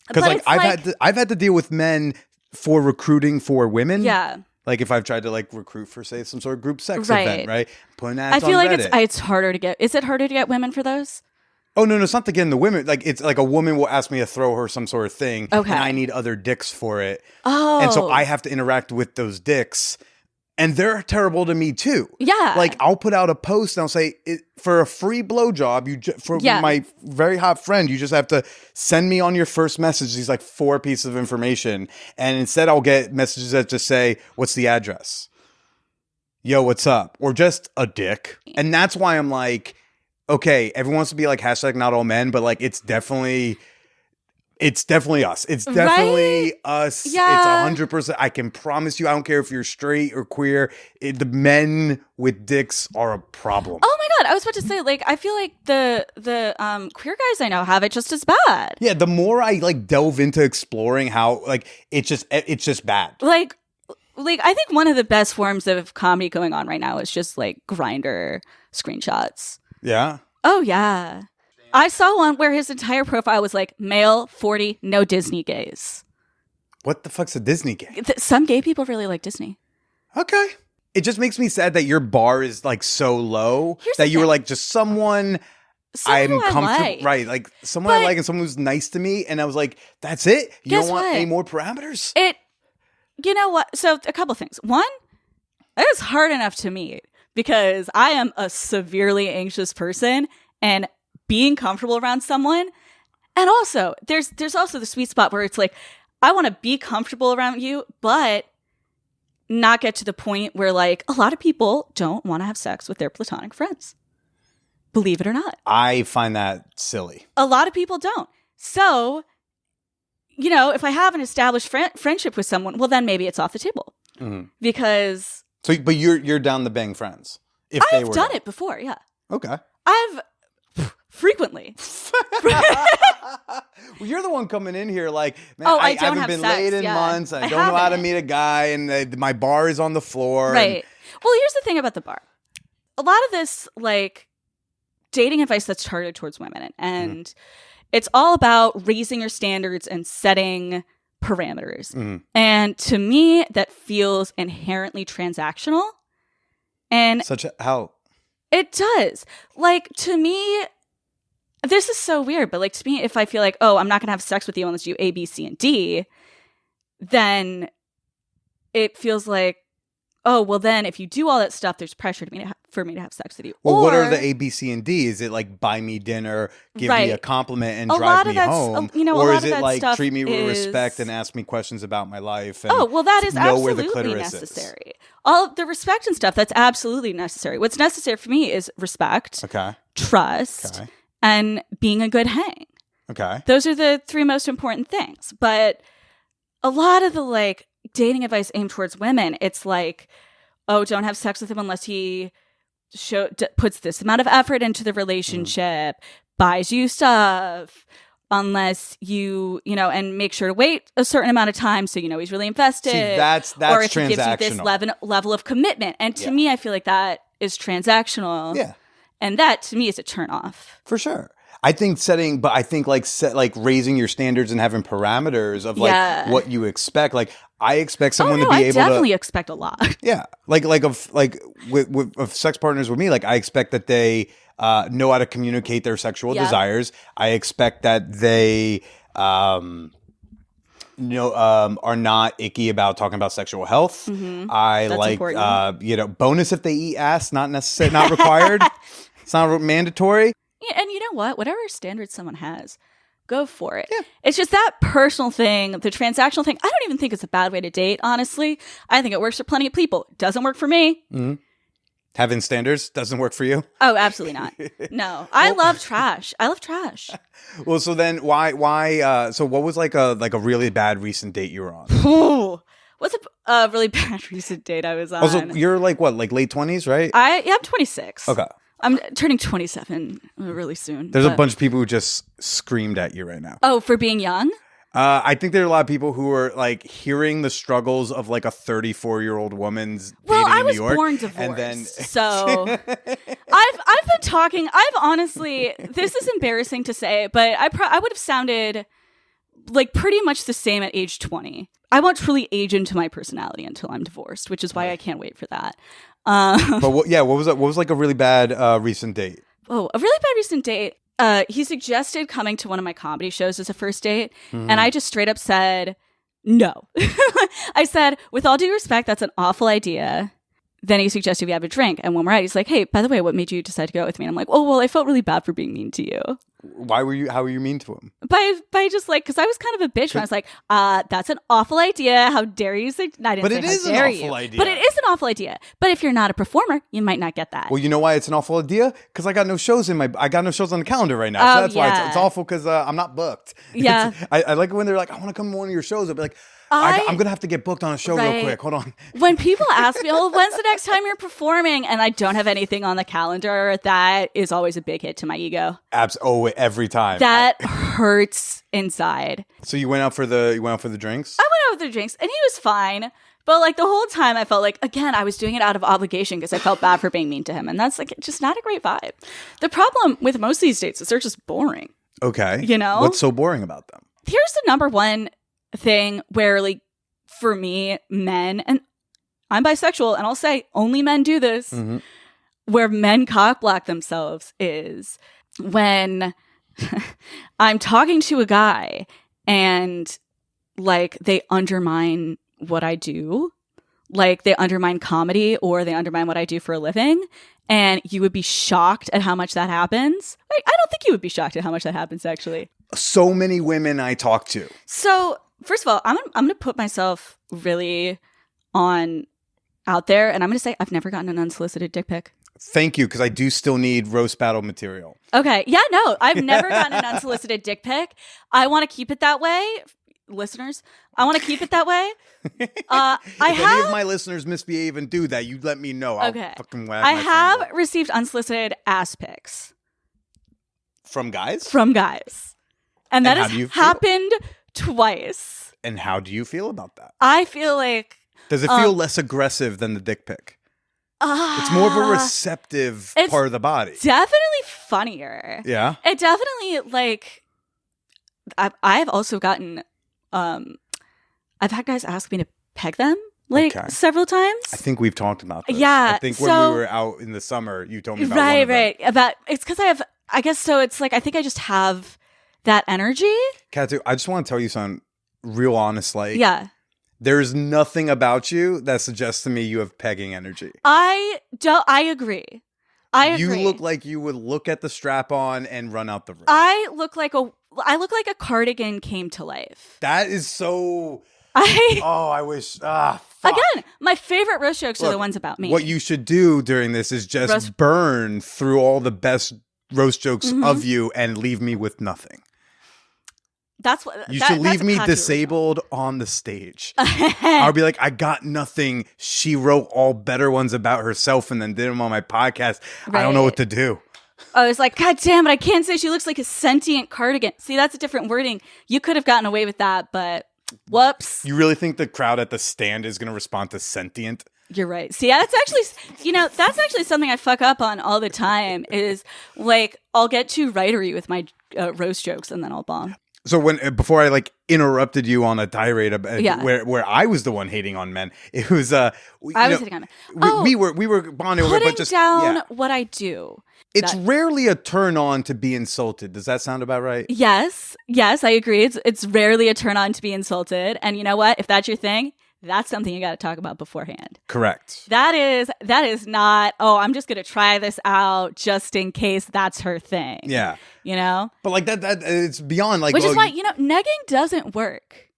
[SPEAKER 2] Because like I've had to deal with men for recruiting for women.
[SPEAKER 1] Yeah.
[SPEAKER 2] Like if I've tried to like recruit for say some sort of group sex event, right? Putting ads
[SPEAKER 1] I feel
[SPEAKER 2] on
[SPEAKER 1] like
[SPEAKER 2] Reddit.
[SPEAKER 1] it's harder to get. Is it harder to get women for those?
[SPEAKER 2] Oh no, it's not to get in the women. Like it's like a woman will ask me to throw her some sort of thing,
[SPEAKER 1] okay,
[SPEAKER 2] and I need other dicks for it.
[SPEAKER 1] Oh,
[SPEAKER 2] and so I have to interact with those dicks, and they're terrible to me too.
[SPEAKER 1] Yeah,
[SPEAKER 2] like I'll put out a post and I'll say for a free blowjob, my very hot friend, you just have to send me on your first message these like 4 pieces of information, and instead I'll get messages that just say, "What's the address? Yo, what's up?" Or just a dick, and that's why I'm like. Okay, everyone wants to be like hashtag not all men, but like it's definitely us. It's definitely us.
[SPEAKER 1] Yeah.
[SPEAKER 2] It's 100%. I can promise you, I don't care if you're straight or queer. The men with dicks are a problem.
[SPEAKER 1] Oh my god, I was about to say, like, I feel like the queer guys I know have it just as bad.
[SPEAKER 2] Yeah, the more I like delve into exploring how like it's just bad.
[SPEAKER 1] Like I think one of the best forms of comedy going on right now is just like Grindr screenshots.
[SPEAKER 2] Yeah.
[SPEAKER 1] Oh, yeah. I saw one where his entire profile was like, male, 40, no Disney gays.
[SPEAKER 2] What the fuck's a Disney gay?
[SPEAKER 1] Some gay people really like Disney.
[SPEAKER 2] Okay. It just makes me sad that your bar is like so low that you were like just someone I'm comfortable.
[SPEAKER 1] Like.
[SPEAKER 2] Right. Like someone I like and someone who's nice to me. And I was like, that's it? You don't want any more parameters?
[SPEAKER 1] You know what? So a couple things. One, it was hard enough to meet. Because I am a severely anxious person and being comfortable around someone. And also, there's also the sweet spot where it's like, I want to be comfortable around you, but not get to the point where like a lot of people don't want to have sex with their platonic friends. Believe it or not.
[SPEAKER 2] I find that silly.
[SPEAKER 1] A lot of people don't. So, you know, if I have an established friendship with someone, well, then maybe it's off the table. Mm-hmm. Because...
[SPEAKER 2] So, but you're down to bang friends.
[SPEAKER 1] I've done it before, yeah.
[SPEAKER 2] Okay.
[SPEAKER 1] I've frequently.
[SPEAKER 2] Well, you're the one coming in here like, man, I haven't been late in months. I don't know how to meet a guy, and my bar is on the floor.
[SPEAKER 1] Right. Well, here's the thing about the bar. A lot of this, like, dating advice that's targeted towards women, and it's all about raising your standards and setting parameters. And to me, that feels inherently transactional. And
[SPEAKER 2] how?
[SPEAKER 1] It does. Like, to me, this is so weird, but like to me, if I feel like, oh, I'm not going to have sex with you unless you A, B, C, and D, then it feels like, oh, well, then if you do all that stuff, there's pressure for me to have sex with you.
[SPEAKER 2] Well, what are the A, B, C, and D? Is it like buy me dinner, give me a compliment, and drive me home? Or is it like treat me with respect and ask me questions about my life? And
[SPEAKER 1] that is
[SPEAKER 2] know where the
[SPEAKER 1] absolutely
[SPEAKER 2] clitoris
[SPEAKER 1] necessary. All of the respect and stuff, that's absolutely necessary. What's necessary for me is respect, trust, and being a good hang.
[SPEAKER 2] Okay.
[SPEAKER 1] Those are the 3 most important things. But a lot of the like dating advice aimed towards women, it's like, oh, don't have sex with him unless he puts this amount of effort into the relationship, buys you stuff, unless and make sure to wait a certain amount of time so he's really invested.
[SPEAKER 2] See, that's
[SPEAKER 1] or if
[SPEAKER 2] transactional.
[SPEAKER 1] He gives you this level of commitment. And to me, I feel like that is transactional.
[SPEAKER 2] Yeah.
[SPEAKER 1] And that to me is a turnoff.
[SPEAKER 2] For sure. I think raising your standards and having parameters of what you expect. Like I expect someone to be able to. I
[SPEAKER 1] definitely expect a lot.
[SPEAKER 2] Yeah, with sex partners with me, like I expect that they know how to communicate their sexual desires. I expect that they are not icky about talking about sexual health.
[SPEAKER 1] Mm-hmm.
[SPEAKER 2] That's bonus if they eat ass, not necessary, not required. It's not mandatory.
[SPEAKER 1] Yeah, and you know what? Whatever standards someone has, go for it.
[SPEAKER 2] Yeah.
[SPEAKER 1] It's just that personal thing, the transactional thing. I don't even think it's a bad way to date, honestly. I think it works for plenty of people. It doesn't work for me.
[SPEAKER 2] Mm-hmm. Having standards doesn't work for you?
[SPEAKER 1] Oh, absolutely not. No. I love trash.
[SPEAKER 2] Well, so then why so what was like a really bad recent date you were on?
[SPEAKER 1] Ooh. What's a really bad recent date I was on?
[SPEAKER 2] Also, you're like what, like late 20s, right?
[SPEAKER 1] I'm 26.
[SPEAKER 2] Okay.
[SPEAKER 1] I'm turning 27 really soon.
[SPEAKER 2] There's a bunch of people who just screamed at you right now.
[SPEAKER 1] Oh, for being young?
[SPEAKER 2] I think there are a lot of people who are like hearing the struggles of like a 34-year-old woman's dating in New York.
[SPEAKER 1] Well, I was born divorced,
[SPEAKER 2] and then
[SPEAKER 1] so I've been talking. I've honestly, this is embarrassing to say, but I would have sounded like pretty much the same at age 20. I won't truly age into my personality until I'm divorced, which is why I can't wait for that.
[SPEAKER 2] But what was that? What was like a really bad recent date?
[SPEAKER 1] Oh, a really bad recent date. He suggested coming to one of my comedy shows as a first date, and I just straight up said no. I said, with all due respect, that's an awful idea. Then he suggested we have a drink, and when we're out, he's like, "Hey, by the way, what made you decide to go with me?" And I'm like, "Oh, well, I felt really bad for being mean to you."
[SPEAKER 2] How were you mean to him?
[SPEAKER 1] By just like, because I was kind of a bitch when I was like, that's an awful idea. How dare you say? I didn't
[SPEAKER 2] but
[SPEAKER 1] say,
[SPEAKER 2] it
[SPEAKER 1] how
[SPEAKER 2] is an
[SPEAKER 1] dare
[SPEAKER 2] awful
[SPEAKER 1] you.
[SPEAKER 2] idea.
[SPEAKER 1] But it is an awful idea. But if you're not a performer, you might not get that.
[SPEAKER 2] Well, you know why it's an awful idea? Because I got no shows on the calendar right now. So that's why it's awful, because I'm not booked.
[SPEAKER 1] Yeah.
[SPEAKER 2] I like it when they're like, I want to come to one of your shows. I'll be like, I'm going to have to get booked on a show real quick. Hold on.
[SPEAKER 1] When people ask me, oh, when's the next time you're performing? And I don't have anything on the calendar, that is always a big hit to my ego.
[SPEAKER 2] Every time.
[SPEAKER 1] That hurts inside.
[SPEAKER 2] So you went out for the drinks?
[SPEAKER 1] I went out with the drinks, and he was fine. But like the whole time I felt like, again, I was doing it out of obligation because I felt bad for being mean to him. And that's like just not a great vibe. The problem with most of these dates is they're just boring.
[SPEAKER 2] Okay.
[SPEAKER 1] You know?
[SPEAKER 2] What's so boring about them?
[SPEAKER 1] Here's the number one thing where, like, for me, men, and I'm bisexual, and I'll say only men do this, where men cock block themselves is when I'm talking to a guy and like they undermine what I do, like they undermine comedy or they undermine what I do for a living, and you would be shocked at how much that happens. Like, I don't think you would be shocked at how much that happens, actually.
[SPEAKER 2] So many women I talk to.
[SPEAKER 1] So first of all, I'm gonna put myself really out there, and I'm gonna say I've never gotten an unsolicited dick pic.
[SPEAKER 2] Thank you, because I do still need roast battle material.
[SPEAKER 1] Okay, yeah, no, I've never gotten an unsolicited dick pic. I want to keep it that way, listeners. I want to keep it that way.
[SPEAKER 2] If any of my listeners misbehave and do that, you let me know. I'll fucking whack
[SPEAKER 1] I
[SPEAKER 2] my
[SPEAKER 1] have
[SPEAKER 2] finger.
[SPEAKER 1] received unsolicited ass pics
[SPEAKER 2] From guys?
[SPEAKER 1] from guys, and that
[SPEAKER 2] how do you
[SPEAKER 1] has
[SPEAKER 2] feel?
[SPEAKER 1] happened twice.
[SPEAKER 2] And how do you feel about that?
[SPEAKER 1] I feel like
[SPEAKER 2] Does it feel less aggressive than the dick pic? It's more of a receptive part of the body.
[SPEAKER 1] Definitely funnier.
[SPEAKER 2] Yeah.
[SPEAKER 1] It definitely, like, I've also gotten, I've had guys ask me to peg them, like, several times.
[SPEAKER 2] I think we've talked about this.
[SPEAKER 1] Yeah.
[SPEAKER 2] I think when we were out in the summer, you told me about one of them.
[SPEAKER 1] It's because I guess so it's like, I think I just have that energy.
[SPEAKER 2] Kattoo, I just want to tell you something real honest. Like,
[SPEAKER 1] yeah.
[SPEAKER 2] There's nothing about you that suggests to me you have pegging energy.
[SPEAKER 1] I agree.
[SPEAKER 2] You look like you would look at the strap on and run out the room.
[SPEAKER 1] I look like a cardigan came to life.
[SPEAKER 2] That is so. I wish. Fuck.
[SPEAKER 1] Again, my favorite roast jokes are the ones about me.
[SPEAKER 2] What you should do during this is just burn through all the best roast jokes of you and leave me with nothing.
[SPEAKER 1] That's what
[SPEAKER 2] you should leave me disabled on the stage. I'll be like, I got nothing. She wrote all better ones about herself and then did them on my podcast. Right. I don't know what to do.
[SPEAKER 1] I was like, God damn it, I can't say she looks like a sentient cardigan. See, that's a different wording. You could have gotten away with that, but whoops.
[SPEAKER 2] You really think the crowd at the stand is going to respond to sentient?
[SPEAKER 1] You're right. See, that's actually, that's actually something I fuck up on all the time is like, I'll get too writery with my roast jokes and then I'll bomb.
[SPEAKER 2] So before I like interrupted you on a tirade where I was the one hating on men, it was
[SPEAKER 1] I was hitting on men.
[SPEAKER 2] We were bonding over, but just
[SPEAKER 1] down what I do.
[SPEAKER 2] It's rarely a turn on to be insulted. Does that sound about right?
[SPEAKER 1] Yes, I agree. It's rarely a turn on to be insulted, and you know what? If that's your thing, that's something you got to talk about beforehand.
[SPEAKER 2] Correct.
[SPEAKER 1] That is not. Oh, I'm just gonna try this out just in case that's her thing.
[SPEAKER 2] Yeah.
[SPEAKER 1] You know?
[SPEAKER 2] But like that it's beyond like
[SPEAKER 1] which is why, negging doesn't work.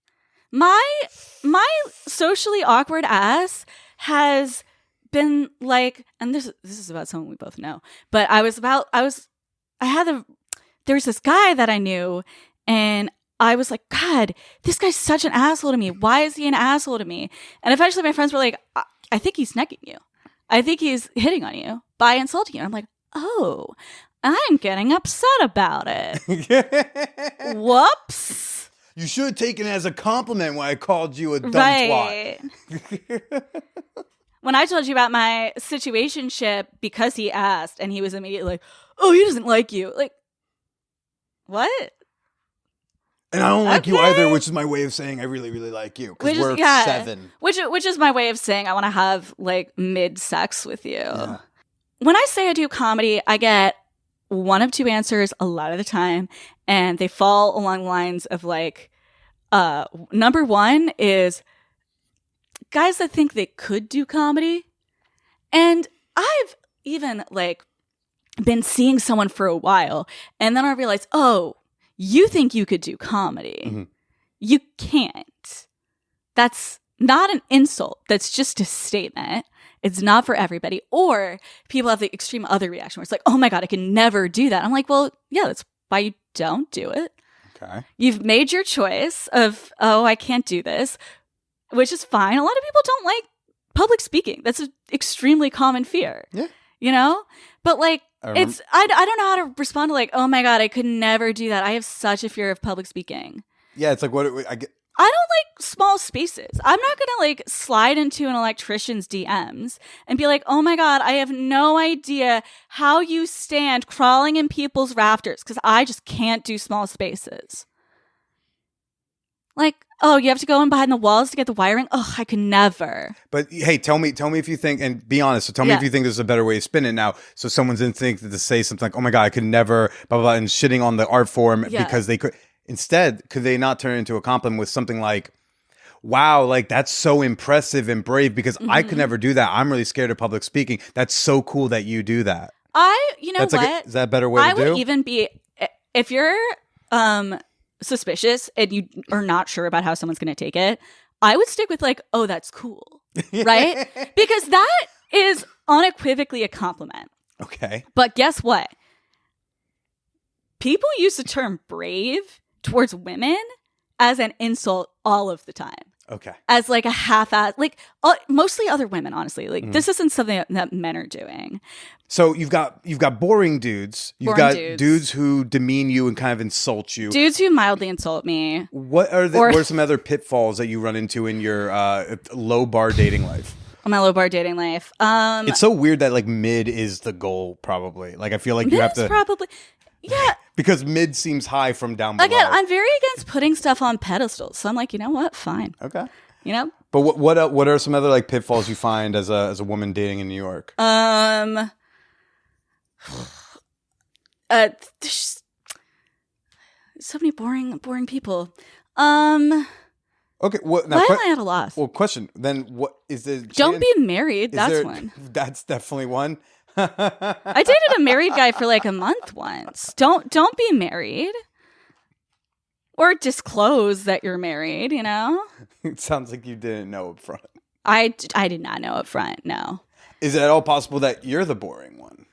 [SPEAKER 1] My socially awkward ass has been like, and this is about someone we both know, but there's this guy that I knew and I was like, God, this guy's such an asshole to me. Why is he an asshole to me? And eventually my friends were like, I think he's negging you. I think he's hitting on you by insulting you. I'm like, oh, I'm getting upset about it. Whoops.
[SPEAKER 2] You should have taken it as a compliment when I called you a dumb
[SPEAKER 1] twat. When I told you about my situationship because he asked and he was immediately like, oh, he doesn't like you. Like, what?
[SPEAKER 2] And I don't like you either, which is my way of saying I really, really like you. Because we're 7.
[SPEAKER 1] Which is my way of saying I want to have like mid-sex with you.
[SPEAKER 2] Yeah.
[SPEAKER 1] When I say I do comedy, I get one of two answers a lot of the time. And they fall along the lines of like, number one is guys that think they could do comedy. And I've even like been seeing someone for a while. And then I realized, oh, you think you could do comedy. Mm-hmm. You can't. That's not an insult. That's just a statement. It's not for everybody. Or people have the extreme other reaction where it's like, oh my God, I can never do that. I'm like, well, yeah, that's why you don't do it.
[SPEAKER 2] Okay.
[SPEAKER 1] You've made your choice of, oh, I can't do this, which is fine. A lot of people don't like public speaking. That's an extremely common fear.
[SPEAKER 2] Yeah.
[SPEAKER 1] You know? But like, I don't know how to respond to like, oh my God, I could never do that. I have such a fear of public speaking.
[SPEAKER 2] Yeah, it's like
[SPEAKER 1] I don't like small spaces. I'm not going to like slide into an electrician's DMs and be like, oh my God, I have no idea how you stand crawling in people's rafters because I just can't do small spaces. Like, oh, you have to go in behind the walls to get the wiring? Oh, I could never.
[SPEAKER 2] But hey, tell me if you think, and be honest, so tell me if you think there's a better way to spin it now. So someone's instinct to say something like, oh my God, I could never, blah, blah, blah, and shitting on the art form because they could. Instead, could they not turn it into a compliment with something like, wow, like that's so impressive and brave because I could never do that. I'm really scared of public speaking. That's so cool that you do that.
[SPEAKER 1] You know what?
[SPEAKER 2] Like is that a better way to do?
[SPEAKER 1] I would even be, if you're suspicious and you are not sure about how someone's going to take it, I would stick with like, oh, that's cool, right? Because that is unequivocally a compliment.
[SPEAKER 2] Okay.
[SPEAKER 1] But guess what? People use the term brave towards women as an insult all of the time.
[SPEAKER 2] Okay. As
[SPEAKER 1] like a half-ass, like mostly other women, honestly. Like this isn't something that men are doing.
[SPEAKER 2] So you've got boring dudes. You've got dudes who demean you and kind of insult you.
[SPEAKER 1] Dudes who mildly insult me.
[SPEAKER 2] What are some other pitfalls that you run into in your low bar dating life?
[SPEAKER 1] My low bar dating life.
[SPEAKER 2] It's so weird that like mid is the goal. Probably like I feel like you have to
[SPEAKER 1] probably. Yeah.
[SPEAKER 2] Because mid seems high from down below.
[SPEAKER 1] Again, I'm very against putting stuff on pedestals. So I'm like, you know what? Fine.
[SPEAKER 2] Okay.
[SPEAKER 1] You know?
[SPEAKER 2] But what are some other like pitfalls you find as a woman dating in New York?
[SPEAKER 1] There's so many boring people.
[SPEAKER 2] Okay. Why
[SPEAKER 1] am I at a loss?
[SPEAKER 2] Well, question. Then what is the
[SPEAKER 1] Don't be married. That's one.
[SPEAKER 2] That's definitely one.
[SPEAKER 1] I dated a married guy for like a month once. Don't be married. Or disclose that you're married, you know?
[SPEAKER 2] It sounds like you didn't know up front.
[SPEAKER 1] I did not know up front, no.
[SPEAKER 2] Is it at all possible that you're the boring one?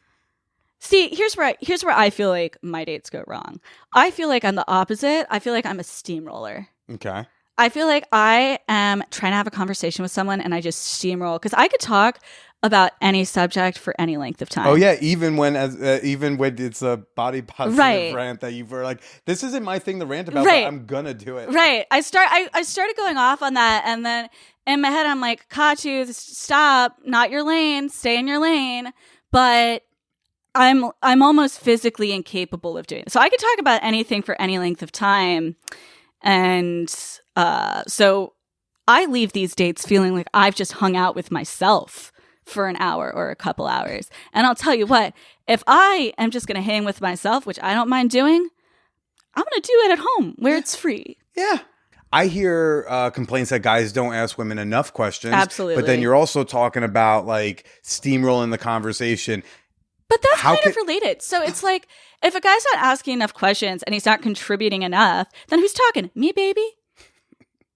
[SPEAKER 1] See, here's where I feel like my dates go wrong. I feel like I'm the opposite. I feel like I'm a steamroller.
[SPEAKER 2] Okay.
[SPEAKER 1] I feel like I am trying to have a conversation with someone and I just steamroll. Because I could talk about any subject for any length of time.
[SPEAKER 2] Oh yeah, even when it's a body positive rant that you've like, this isn't my thing to rant about, but I'm gonna do it.
[SPEAKER 1] Right. I started going off on that, and then in my head I'm like, Kattoo, stop, not your lane, stay in your lane. But I'm almost physically incapable of doing it. So I could talk about anything for any length of time, and so I leave these dates feeling like I've just hung out with myself for an hour or a couple hours. And I'll tell you what, if I am just going to hang with myself, which I don't mind doing, I'm going to do it at home where it's free.
[SPEAKER 2] Yeah. I hear complaints that guys don't ask women enough questions.
[SPEAKER 1] Absolutely.
[SPEAKER 2] But then you're also talking about like steamrolling the conversation.
[SPEAKER 1] But that's kind of related. So it's like, if a guy's not asking enough questions and he's not contributing enough, then who's talking? Me, baby?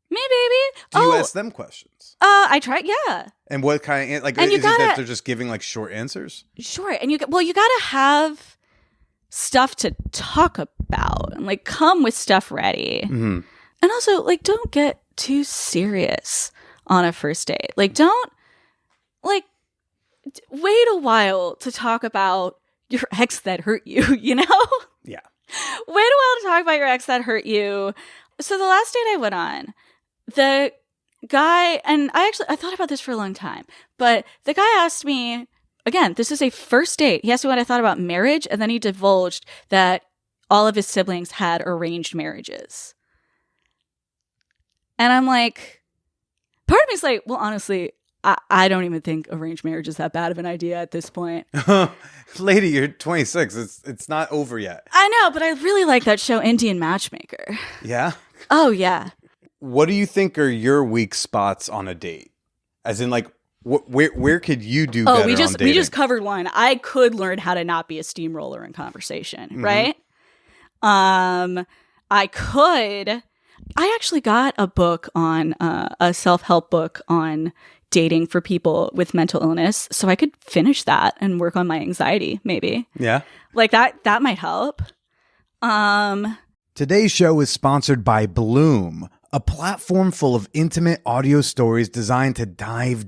[SPEAKER 1] Me, baby?
[SPEAKER 2] Do you ask them questions?
[SPEAKER 1] I try, yeah.
[SPEAKER 2] And what kind of, like, is it that they're just giving like short answers?
[SPEAKER 1] Sure. And you gotta have stuff to talk about and like come with stuff ready.
[SPEAKER 2] Mm-hmm.
[SPEAKER 1] And also, like, don't get too serious on a first date. Like, don't, like, wait a while to talk about your ex that hurt you, you know?
[SPEAKER 2] Yeah.
[SPEAKER 1] Wait a while to talk about your ex that hurt you. So the last date I went on, the guy, and I thought about this for a long time, but the guy asked me, again, this is a first date. He asked me what I thought about marriage, and then he divulged that all of his siblings had arranged marriages. And I'm like, part of me is like, well, honestly, I don't even think arranged marriage is that bad of an idea at this point.
[SPEAKER 2] Lady, you're 26. It's not over yet.
[SPEAKER 1] I know, but I really like that show, Indian Matchmaker.
[SPEAKER 2] Yeah?
[SPEAKER 1] Oh, yeah.
[SPEAKER 2] What do you think are your weak spots on a date? As in, like, where could you do better on dating?
[SPEAKER 1] We just covered one. I could learn how to not be a steamroller in conversation,
[SPEAKER 2] mm-hmm.
[SPEAKER 1] right? I actually got a book on, a self-help book on dating for people with mental illness, so I could finish that and work on my anxiety, maybe.
[SPEAKER 2] Yeah.
[SPEAKER 1] Like that might help.
[SPEAKER 2] Today's show is sponsored by Bloom, a platform full of intimate audio stories designed to dive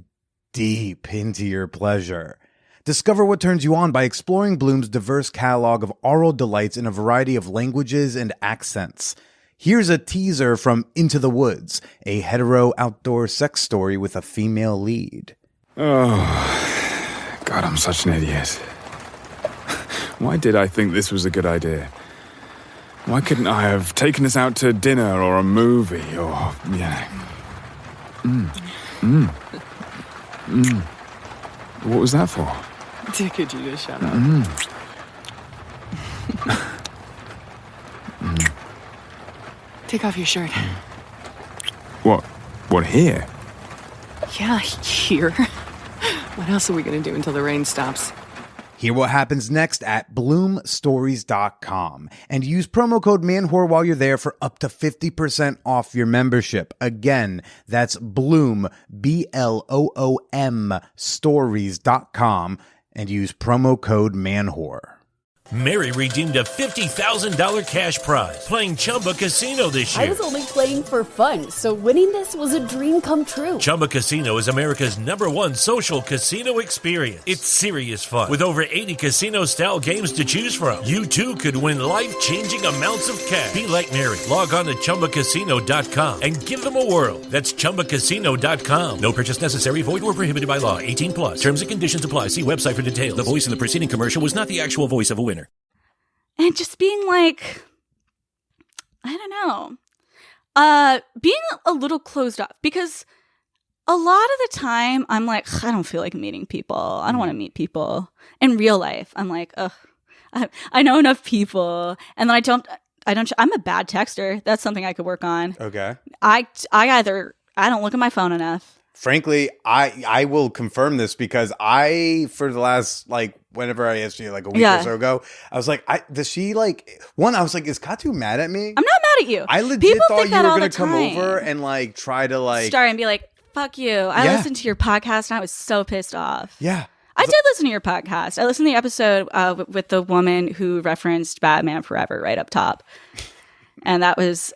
[SPEAKER 2] deep into your pleasure. Discover what turns you on by exploring Bloom's diverse catalog of oral delights in a variety of languages and accents. Here's a teaser from Into the Woods, a hetero outdoor sex story with a female lead.
[SPEAKER 5] Oh, God, I'm such an idiot. Why did I think this was a good idea? Why couldn't I have taken us out to dinner or a movie or, What was that for?
[SPEAKER 6] Could you just shut up? Take off your shirt.
[SPEAKER 5] What? What, here?
[SPEAKER 6] Yeah, here. What else are we going to do until the rain stops?
[SPEAKER 2] Hear what happens next at bloomstories.com and use promo code manwhore while you're there for up to 50% off your membership. Again, that's Bloom, BLOOM, stories.com, and use promo code manwhore.
[SPEAKER 7] Mary redeemed a $50,000 cash prize playing Chumba Casino this year.
[SPEAKER 8] I was only playing for fun, so winning this was a dream come true.
[SPEAKER 7] Chumba Casino is America's #1 social casino experience. It's serious fun. With over 80 casino-style games to choose from, you too could win life-changing amounts of cash. Be like Mary. Log on to ChumbaCasino.com and give them a whirl. That's ChumbaCasino.com. No purchase necessary. Void where prohibited by law. 18 plus. Terms and conditions apply. See website for details. The voice in the preceding commercial was not the actual voice of a winner.
[SPEAKER 1] And just being like, I don't know, being a little closed off, because a lot of the time I'm like, I don't feel like meeting people. I don't want to meet people in real life. I'm like, ugh, I know enough people. And then I'm a bad texter. That's something I could work on.
[SPEAKER 2] Okay.
[SPEAKER 1] I don't look at my phone enough.
[SPEAKER 2] Frankly, I will confirm this because for the last, like, whenever I asked you, like, a week or so ago, I was like, is Kattoo mad at me?
[SPEAKER 1] I'm not mad at you.
[SPEAKER 2] I legit
[SPEAKER 1] People
[SPEAKER 2] thought you were going to come
[SPEAKER 1] time.
[SPEAKER 2] over and, like, try to, like...
[SPEAKER 1] Start and be like, fuck you. I listened to your podcast and I was so pissed off.
[SPEAKER 2] Yeah.
[SPEAKER 1] I did listen to your podcast. I listened to the episode with the woman who referenced Batman Forever right up top. And that was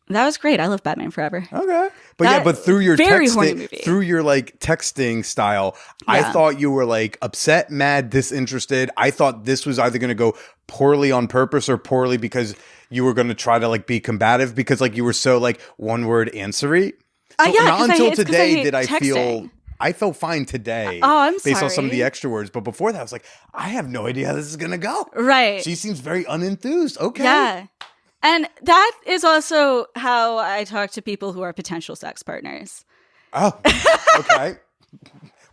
[SPEAKER 1] That was great. I love Batman Forever.
[SPEAKER 2] Okay. But through your
[SPEAKER 1] very horny
[SPEAKER 2] texting,
[SPEAKER 1] movie.
[SPEAKER 2] through your like texting style, I
[SPEAKER 1] Yeah.
[SPEAKER 2] thought you were like upset, mad, disinterested. I thought this was either going to go poorly on purpose or poorly because you were going to try to like be combative because like you were so like one word answery. So
[SPEAKER 1] Yeah,
[SPEAKER 2] not
[SPEAKER 1] 'cause
[SPEAKER 2] until
[SPEAKER 1] it's 'cause I
[SPEAKER 2] today
[SPEAKER 1] hate
[SPEAKER 2] did I feel.
[SPEAKER 1] texting.
[SPEAKER 2] I felt fine today.
[SPEAKER 1] Oh, I'm
[SPEAKER 2] based on some of the
[SPEAKER 1] sorry.
[SPEAKER 2] extra words, but before that, I was like, I have no idea how this is going to go.
[SPEAKER 1] Right.
[SPEAKER 2] She seems very unenthused. Okay.
[SPEAKER 1] Yeah. And that is also how I talk to people who are potential sex partners.
[SPEAKER 2] Oh, okay.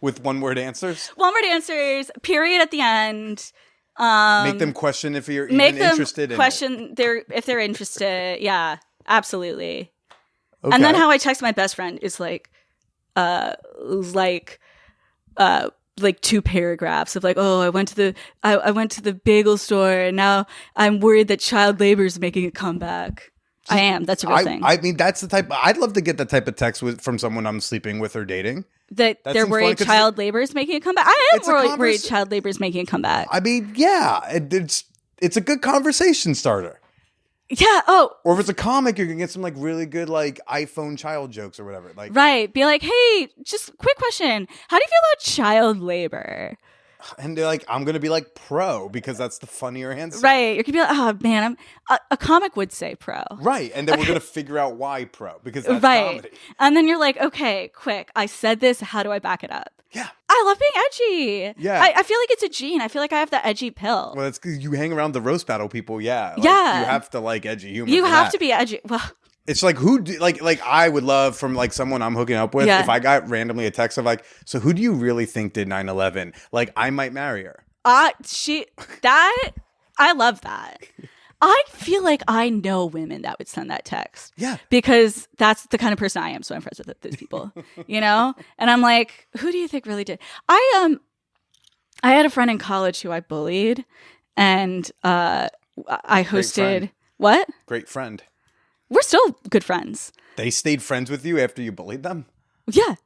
[SPEAKER 2] With one word answers.
[SPEAKER 1] One word answers, period at the end.
[SPEAKER 2] Make them question if you're even
[SPEAKER 1] Make them
[SPEAKER 2] interested in it.
[SPEAKER 1] question if they're interested. Yeah, absolutely.
[SPEAKER 2] Okay.
[SPEAKER 1] And then how I text my best friend is like 2 paragraphs of like, oh, I went to the bagel store and now I'm worried that child labor is making a comeback. I am. That's a real thing.
[SPEAKER 2] I mean, that's the type. I'd love to get that type of text from someone I'm sleeping with or dating.
[SPEAKER 1] That
[SPEAKER 2] That
[SPEAKER 1] they're
[SPEAKER 2] seems
[SPEAKER 1] worried
[SPEAKER 2] fun, 'cause
[SPEAKER 1] child labor is making a comeback. I
[SPEAKER 2] it's a
[SPEAKER 1] am worried child labor is making a comeback.
[SPEAKER 2] I mean, yeah, it's a good conversation starter.
[SPEAKER 1] Yeah. Oh,
[SPEAKER 2] Or if it's a comic, you're gonna get some like really good like iPhone child jokes or whatever. Like,
[SPEAKER 1] right. Be like, hey, just quick question. How do you feel about child labor?
[SPEAKER 2] and they're like, I'm gonna be like pro because that's the funnier answer.
[SPEAKER 1] Right. You could be like, oh man, a comic would say pro.
[SPEAKER 2] Right, and then we're gonna figure out why pro because that's
[SPEAKER 1] Right.
[SPEAKER 2] comedy.
[SPEAKER 1] And then you're like, okay, quick. I said this. How do I back it up?
[SPEAKER 2] Yeah.
[SPEAKER 1] I love being edgy.
[SPEAKER 2] Yeah.
[SPEAKER 1] I feel like it's a gene. I feel like I have the edgy pill.
[SPEAKER 2] Well, it's because you hang around the roast battle people. Yeah. Like,
[SPEAKER 1] Yeah.
[SPEAKER 2] You have to like edgy humor.
[SPEAKER 1] You
[SPEAKER 2] for
[SPEAKER 1] have
[SPEAKER 2] that.
[SPEAKER 1] to be edgy. Well,
[SPEAKER 2] It's like like I would love from like someone I'm hooking up with
[SPEAKER 1] Yeah.
[SPEAKER 2] if I got randomly a text of like, so who do you really think did 9/11? Like I might marry her.
[SPEAKER 1] I love that. I feel like I know women that would send that text.
[SPEAKER 2] Yeah.
[SPEAKER 1] Because that's the kind of person I am. So I'm friends with those people, you know? And I'm like, who do you think really did? I had a friend in college who I bullied and I hosted
[SPEAKER 2] friend.
[SPEAKER 1] what?
[SPEAKER 2] Great friend.
[SPEAKER 1] We're still good friends.
[SPEAKER 2] They stayed friends with you after you bullied them?
[SPEAKER 1] Yeah.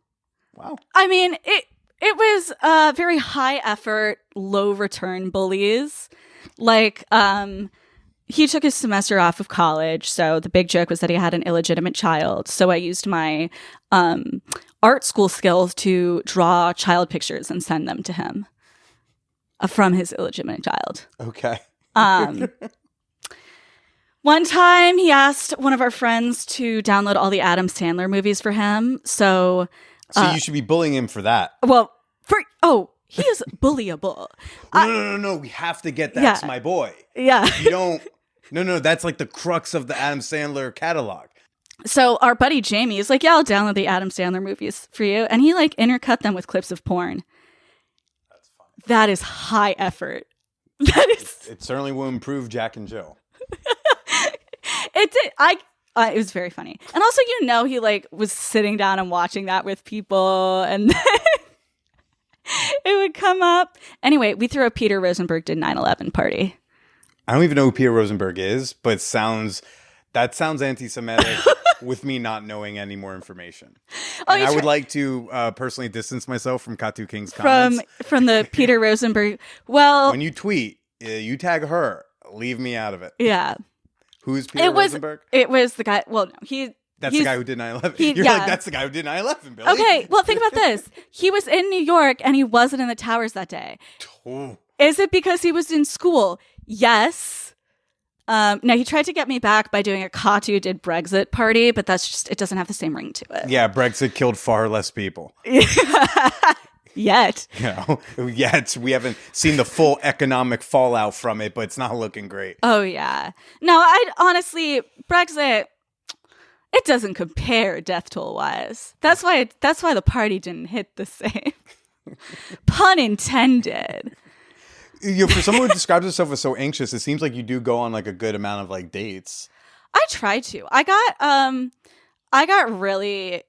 [SPEAKER 2] Wow.
[SPEAKER 1] I mean, it was very high effort, low return bullies. Like, he took his semester off of college, so the big joke was that he had an illegitimate child. So I used my art school skills to draw child pictures and send them to him from his illegitimate child.
[SPEAKER 2] Okay.
[SPEAKER 1] One time he asked one of our friends to download all the Adam Sandler movies for him. So
[SPEAKER 2] You should be bullying him for that.
[SPEAKER 1] he is bullyable.
[SPEAKER 2] No. We have to get That's
[SPEAKER 1] Yeah.
[SPEAKER 2] My Boy.
[SPEAKER 1] Yeah.
[SPEAKER 2] You don't. No. That's like the crux of the Adam Sandler catalog.
[SPEAKER 1] So our buddy Jamie is like, yeah, I'll download the Adam Sandler movies for you. And he like intercut them with clips of porn.
[SPEAKER 2] That's fun.
[SPEAKER 1] That is high effort. That is,
[SPEAKER 2] It certainly will improve Jack and Jill.
[SPEAKER 1] it did. It was very funny. And also, he like was sitting down and watching that with people and then it would come up. Anyway, we threw a Peter Rosenberg did 9/11 party.
[SPEAKER 2] I don't even know who Peter Rosenberg is, but that sounds anti-Semitic with me not knowing any more information. And I would like to personally distance myself from Kattoo King's comments.
[SPEAKER 1] From the Peter Rosenberg. Well,
[SPEAKER 2] When you tweet, you tag her. Leave me out of it.
[SPEAKER 1] yeah.
[SPEAKER 2] Who's Peter Rosenberg?
[SPEAKER 1] It was the guy. Well, no,
[SPEAKER 2] That's the guy who did 9/11. You're
[SPEAKER 1] yeah.
[SPEAKER 2] like, that's the guy who did 9/11, Billy.
[SPEAKER 1] Okay, well, think about this. He was in New York and he wasn't in the towers that day.
[SPEAKER 2] Oh.
[SPEAKER 1] Is it because he was in school? Yes. Now, he tried to get me back by doing a Kattoo did Brexit party, but it doesn't have the same ring to it.
[SPEAKER 2] Yeah, Brexit killed far less people.
[SPEAKER 1] Yet.
[SPEAKER 2] Yet. We haven't seen the full economic fallout from it, but it's not looking great.
[SPEAKER 1] Oh, yeah. No, honestly, Brexit, it doesn't compare death toll wise. That's why the party didn't hit the same. Pun intended.
[SPEAKER 2] For someone who describes herself as so anxious, it seems like you do go on like a good amount of like dates.
[SPEAKER 1] I try to. I got really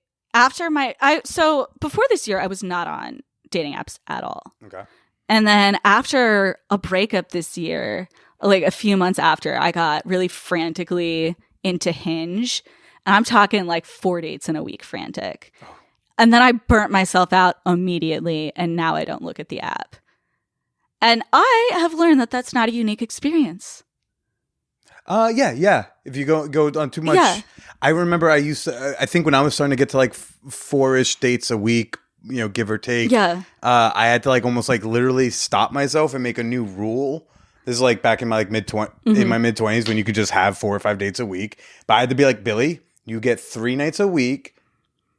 [SPEAKER 1] so before this year I was not on dating apps at all.
[SPEAKER 2] Okay.
[SPEAKER 1] And then after a breakup this year, like a few months after, I got really frantically into Hinge. And I'm talking like 4 dates in a week frantic. Oh. And then I burnt myself out immediately and now I don't look at the app. And I have learned that that's not a unique experience.
[SPEAKER 2] Yeah. If you go on too much,
[SPEAKER 1] Yeah.
[SPEAKER 2] I remember I used to. I think when I was starting to get to like 4-ish dates a week, give or take.
[SPEAKER 1] Yeah.
[SPEAKER 2] I had to like almost like literally stop myself and make a new rule. This is like back in my like in my mid 20s when you could just have 4 or 5 dates a week. But I had to be like, Billy, you get 3 nights a week,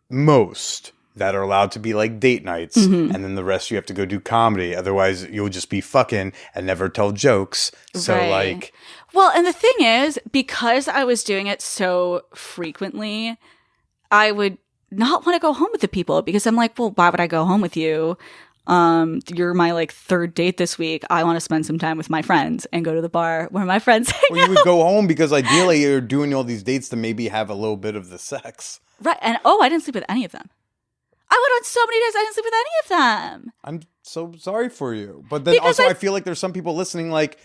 [SPEAKER 2] most, that are allowed to be like date nights, and then the rest you have to go do comedy. Otherwise, you'll just be fucking and never tell jokes. So
[SPEAKER 1] Right.
[SPEAKER 2] like,
[SPEAKER 1] Well, and the thing is, because I was doing it so frequently, I would not want to go home with the people because I'm like, well, why would I go home with you? You're my like 3rd date this week. I want to spend some time with my friends and go to the bar where my friends hang
[SPEAKER 2] well, you would go home because ideally you're doing all these dates to maybe have a little bit of the sex.
[SPEAKER 1] Right. And I didn't sleep with any of them. I went on so many dates, I didn't sleep with any of them.
[SPEAKER 2] I'm so sorry for you. But then
[SPEAKER 1] Because
[SPEAKER 2] also I feel like there's some people listening like,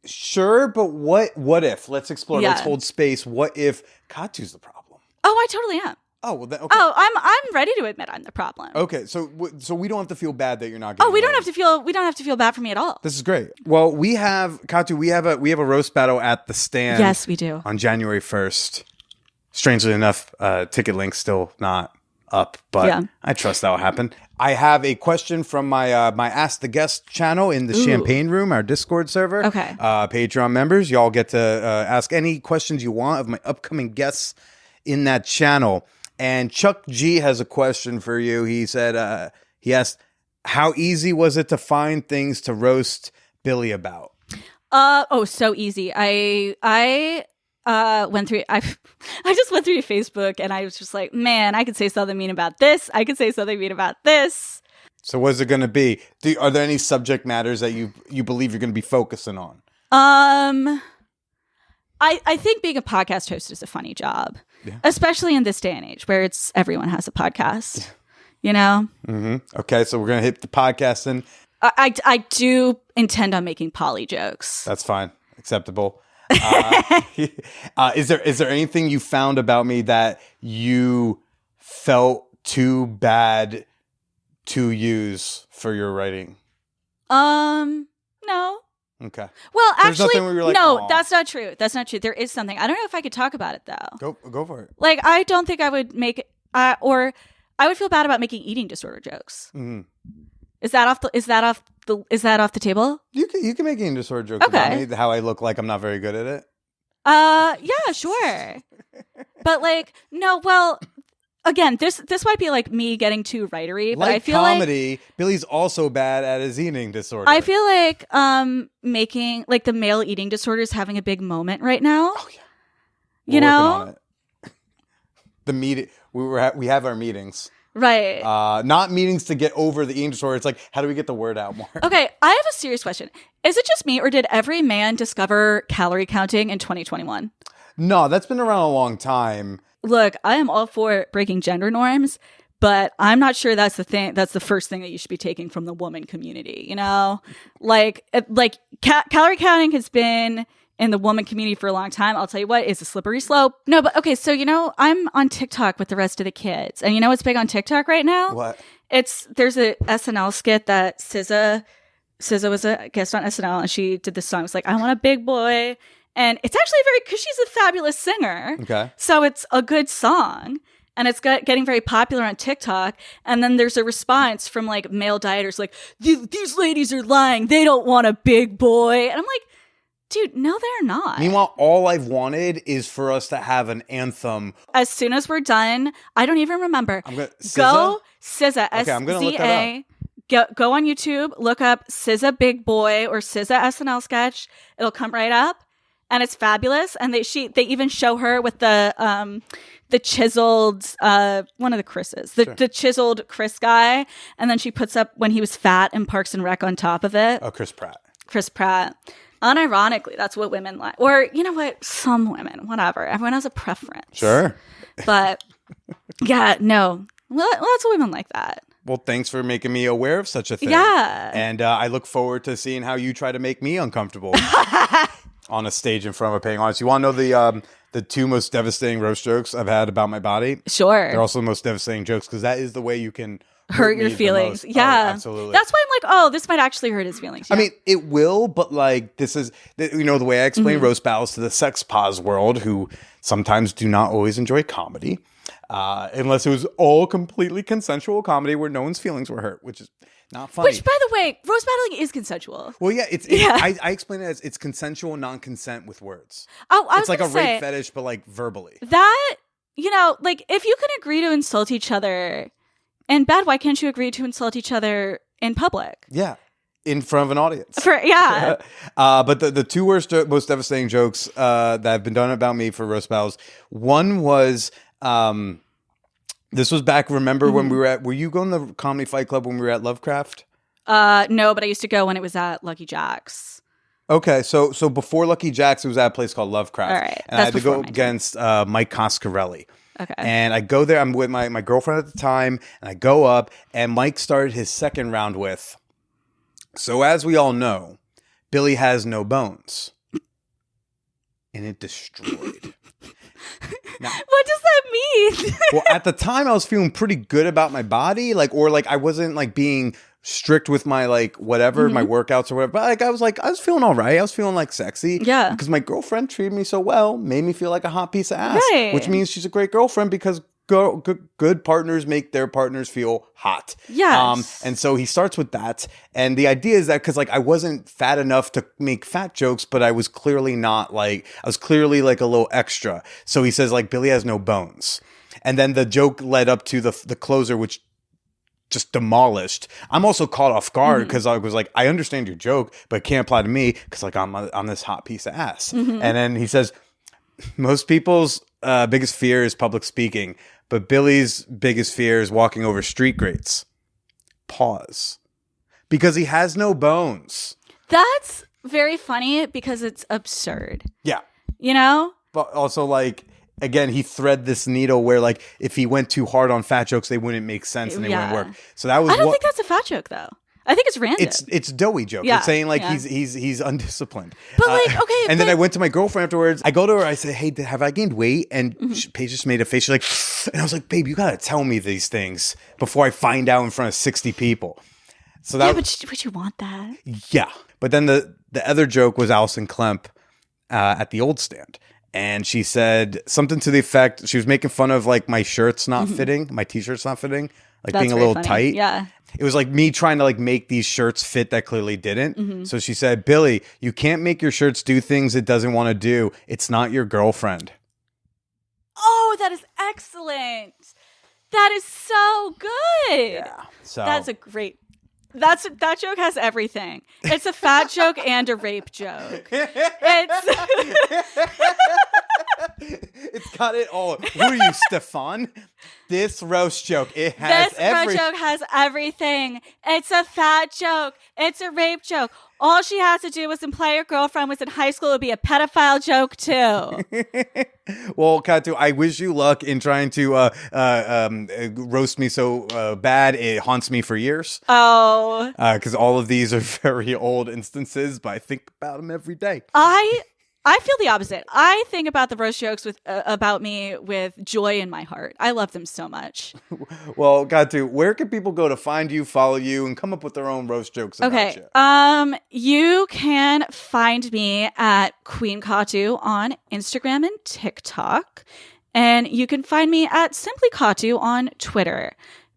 [SPEAKER 2] sure, but what if? Let's explore. Let's
[SPEAKER 1] Yeah.
[SPEAKER 2] hold space. What if Kattoo's the problem?
[SPEAKER 1] Oh, I totally am.
[SPEAKER 2] Oh, well then, okay.
[SPEAKER 1] Oh, I'm ready to admit I'm the problem.
[SPEAKER 2] Okay, so we don't have to feel bad that you're not getting
[SPEAKER 1] Oh, we don't
[SPEAKER 2] laid.
[SPEAKER 1] have to feel bad for me at all.
[SPEAKER 2] This is great. Well, we have Kattoo. We have a roast battle at the Stand.
[SPEAKER 1] Yes, we do.
[SPEAKER 2] On January 1st. Strangely enough, ticket link's still not up, but
[SPEAKER 1] Yeah.
[SPEAKER 2] I trust that'll happen. I have a question from my my Ask the Guest channel in the Champagne Room, our Discord server.
[SPEAKER 1] Okay.
[SPEAKER 2] Patreon members, y'all get to ask any questions you want of my upcoming guests in that channel. And Chuck G has a question for you. He said, he asked, how easy was it to find things to roast Billy about?
[SPEAKER 1] So easy. I went through. I just went through Facebook, and I was just like, man, I could say something mean about this. I could say something mean about this.
[SPEAKER 2] So what's it going to be? Are there any subject matters that you believe you're going to be focusing on?
[SPEAKER 1] I think being a podcast host is a funny job, especially in this day and age where everyone has a podcast. You know.
[SPEAKER 2] Mm-hmm. Okay, so we're going to hit the podcasting.
[SPEAKER 1] I do intend on making poly jokes.
[SPEAKER 2] That's fine, acceptable. Is there anything you found about me that you felt too bad to use for your writing?
[SPEAKER 1] No.
[SPEAKER 2] Okay.
[SPEAKER 1] Well,
[SPEAKER 2] There's
[SPEAKER 1] actually,
[SPEAKER 2] nothing where you're like,
[SPEAKER 1] no,
[SPEAKER 2] "Aw."
[SPEAKER 1] that's not true. That's not true. There is something. I don't know if I could talk about it though.
[SPEAKER 2] Go for it.
[SPEAKER 1] Like, I don't think I would make, or I would feel bad about making eating disorder jokes.
[SPEAKER 2] Mm-hmm.
[SPEAKER 1] Is that off the table?
[SPEAKER 2] You can make eating disorder jokes about me, how I look like I'm not very good at it.
[SPEAKER 1] Yeah, sure. But like, no, well, again, this might be like me getting too writery, but
[SPEAKER 2] Like
[SPEAKER 1] I feel
[SPEAKER 2] comedy, Billy's also bad at his eating disorder.
[SPEAKER 1] I feel like making like the male eating disorder is having a big moment right now.
[SPEAKER 2] Oh yeah.
[SPEAKER 1] You
[SPEAKER 2] We're
[SPEAKER 1] know?
[SPEAKER 2] working on it. The meeting we have our meetings.
[SPEAKER 1] Right.
[SPEAKER 2] Not meetings to get over the eating disorder. It's like, how do we get the word out more?
[SPEAKER 1] Okay, I have a serious question. Is it just me, or did every man discover calorie counting in 2021?
[SPEAKER 2] No, that's been around a long time.
[SPEAKER 1] Look, I am all for breaking gender norms, but I'm not sure that's the thing. That's the first thing that you should be taking from the woman community. You know, calorie counting has been in the woman community for a long time. I'll tell you what, it's a slippery slope. No, but okay, so I'm on TikTok with the rest of the kids, and you know what's big on TikTok right now?
[SPEAKER 2] What?
[SPEAKER 1] There's a SNL skit that SZA was a guest on SNL, and she did this song. It's like, I want a big boy. And it's actually because she's a fabulous singer.
[SPEAKER 2] Okay.
[SPEAKER 1] So it's a good song. And it's getting very popular on TikTok. And then there's a response from like male dieters like, these ladies are lying. They don't want a big boy. And I'm like, dude, no, they're not.
[SPEAKER 2] Meanwhile, all I've wanted is for us to have an anthem.
[SPEAKER 1] As soon as we're done, I don't even remember. Go SZA,
[SPEAKER 2] Okay, I'm gonna look that
[SPEAKER 1] SZA. Go on YouTube, look up SZA Big Boy or SZA SNL sketch. It'll come right up. And it's fabulous. And they even show her with the chiseled one of the Chris's, the chiseled Chris guy, and then she puts up when he was fat in Parks and Rec on top of it.
[SPEAKER 2] Oh, Chris
[SPEAKER 1] Pratt. Unironically, that's what women like. Or you know what? Some women, whatever. Everyone has a preference.
[SPEAKER 2] Sure.
[SPEAKER 1] But yeah, no. Lots of women like that.
[SPEAKER 2] Well, thanks for making me aware of such a thing.
[SPEAKER 1] Yeah.
[SPEAKER 2] And I look forward to seeing how you try to make me uncomfortable on a stage in front of a paying audience. You want to know the 2 most devastating roast jokes I've had about my body?
[SPEAKER 1] Sure.
[SPEAKER 2] They're also the most devastating jokes because that is the way you can
[SPEAKER 1] hurt your
[SPEAKER 2] me the
[SPEAKER 1] feelings.
[SPEAKER 2] most.
[SPEAKER 1] Yeah.
[SPEAKER 2] Oh, absolutely.
[SPEAKER 1] That's why I'm like, oh, this might actually hurt his feelings.
[SPEAKER 2] I
[SPEAKER 1] Yeah.
[SPEAKER 2] mean, it will, but like this is, the way I explain roast battles to the sex pos world, who sometimes do not always enjoy comedy, unless it was all completely consensual comedy where no one's feelings were hurt, which is not funny.
[SPEAKER 1] Which, by the way, roast battling is consensual.
[SPEAKER 2] Well, yeah, I explain it as it's consensual non-consent with words.
[SPEAKER 1] Oh, I was
[SPEAKER 2] it's like a
[SPEAKER 1] gonna say,
[SPEAKER 2] rape fetish, but like verbally.
[SPEAKER 1] that, like if you can agree to insult each other in bed, why can't you agree to insult each other in public?
[SPEAKER 2] Yeah. In front of an audience.
[SPEAKER 1] But
[SPEAKER 2] the two worst, most devastating jokes that have been done about me for roast battles. One was, this was back, remember when were you going to the Comedy Fight Club when we were at Lovecraft?
[SPEAKER 1] No, but I used to go when it was at Lucky Jack's.
[SPEAKER 2] Okay, so before Lucky Jack's, it was at a place called Lovecraft.
[SPEAKER 1] All right.
[SPEAKER 2] And I had to go against Mike Coscarelli.
[SPEAKER 1] Okay.
[SPEAKER 2] And I go there, I'm with my girlfriend at the time, and I go up, and Mike started his second round with, so as we all know, Billy has no bones. And it destroyed. Now,
[SPEAKER 1] what does that mean?
[SPEAKER 2] well, at the time, I was feeling pretty good about my body, or I wasn't like being strict with my whatever my workouts or whatever. But I was feeling all right. I was feeling sexy.
[SPEAKER 1] Yeah.
[SPEAKER 2] Because my girlfriend treated me so well, made me feel like a hot piece of ass.
[SPEAKER 1] Right.
[SPEAKER 2] Which means she's a great girlfriend because good partners make their partners feel hot.
[SPEAKER 1] Yes.
[SPEAKER 2] And so he starts with that. And the idea is that because I wasn't fat enough to make fat jokes, but I was clearly not I was clearly a little extra. So he says Billy has no bones. And then the joke led up to the closer, which just demolished. I'm also caught off guard because I was I understand your joke, but it can't apply to me because I'm this hot piece of ass. And then he says, most people's biggest fear is public speaking, but Billy's biggest fear is walking over street grates. Pause. Because he has no bones.
[SPEAKER 1] That's very funny because it's absurd.
[SPEAKER 2] Yeah. But also again, he thread this needle where if he went too hard on fat jokes, they wouldn't make sense and they wouldn't work. So that was
[SPEAKER 1] I don't think that's a fat joke though. I think it's random.
[SPEAKER 2] It's doughy joke.
[SPEAKER 1] Yeah,
[SPEAKER 2] it's saying he's undisciplined.
[SPEAKER 1] But okay.
[SPEAKER 2] And then I went to my girlfriend afterwards. I go to her. I said, "Hey, have I gained weight?" And Paige just made a face. She's like, and I was like, "Babe, you gotta tell me these things before I find out in front of 60 people." So that
[SPEAKER 1] would you want that?
[SPEAKER 2] Yeah. But then the other joke was Alison Klemp at the Old Stand. And she said something to the effect, she was making fun of my shirts not fitting, my t-shirts not fitting,
[SPEAKER 1] That's
[SPEAKER 2] being a little
[SPEAKER 1] funny.
[SPEAKER 2] tight.
[SPEAKER 1] Yeah.
[SPEAKER 2] It was me trying to make these shirts fit that clearly didn't. So she said, Billy, you can't make your shirts do things it doesn't want to do. It's not your girlfriend.
[SPEAKER 1] Oh, that is excellent. That is so good.
[SPEAKER 2] Yeah. So
[SPEAKER 1] That's a great. That joke has everything. It's a fat joke and a rape joke.
[SPEAKER 2] It's got it all. Who are you, Stefan? This roast joke, it has
[SPEAKER 1] roast joke has everything. It's a fat joke. It's a rape joke. All she has to do was imply her girlfriend was in high school. It would be a pedophile joke too.
[SPEAKER 2] Well, Kattoo, I wish you luck in trying to roast me so bad it haunts me for years.
[SPEAKER 1] Oh.
[SPEAKER 2] Because all of these are very old instances, but I think about them every day.
[SPEAKER 1] I feel the opposite. I think about the roast jokes about me with joy in my heart. I love them so much.
[SPEAKER 2] Well, Kattoo, where can people go to find you, follow you, and come up with their own roast jokes about you?
[SPEAKER 1] You can find me at Queen Kattoo on Instagram and TikTok. And you can find me at Simply Kattoo on Twitter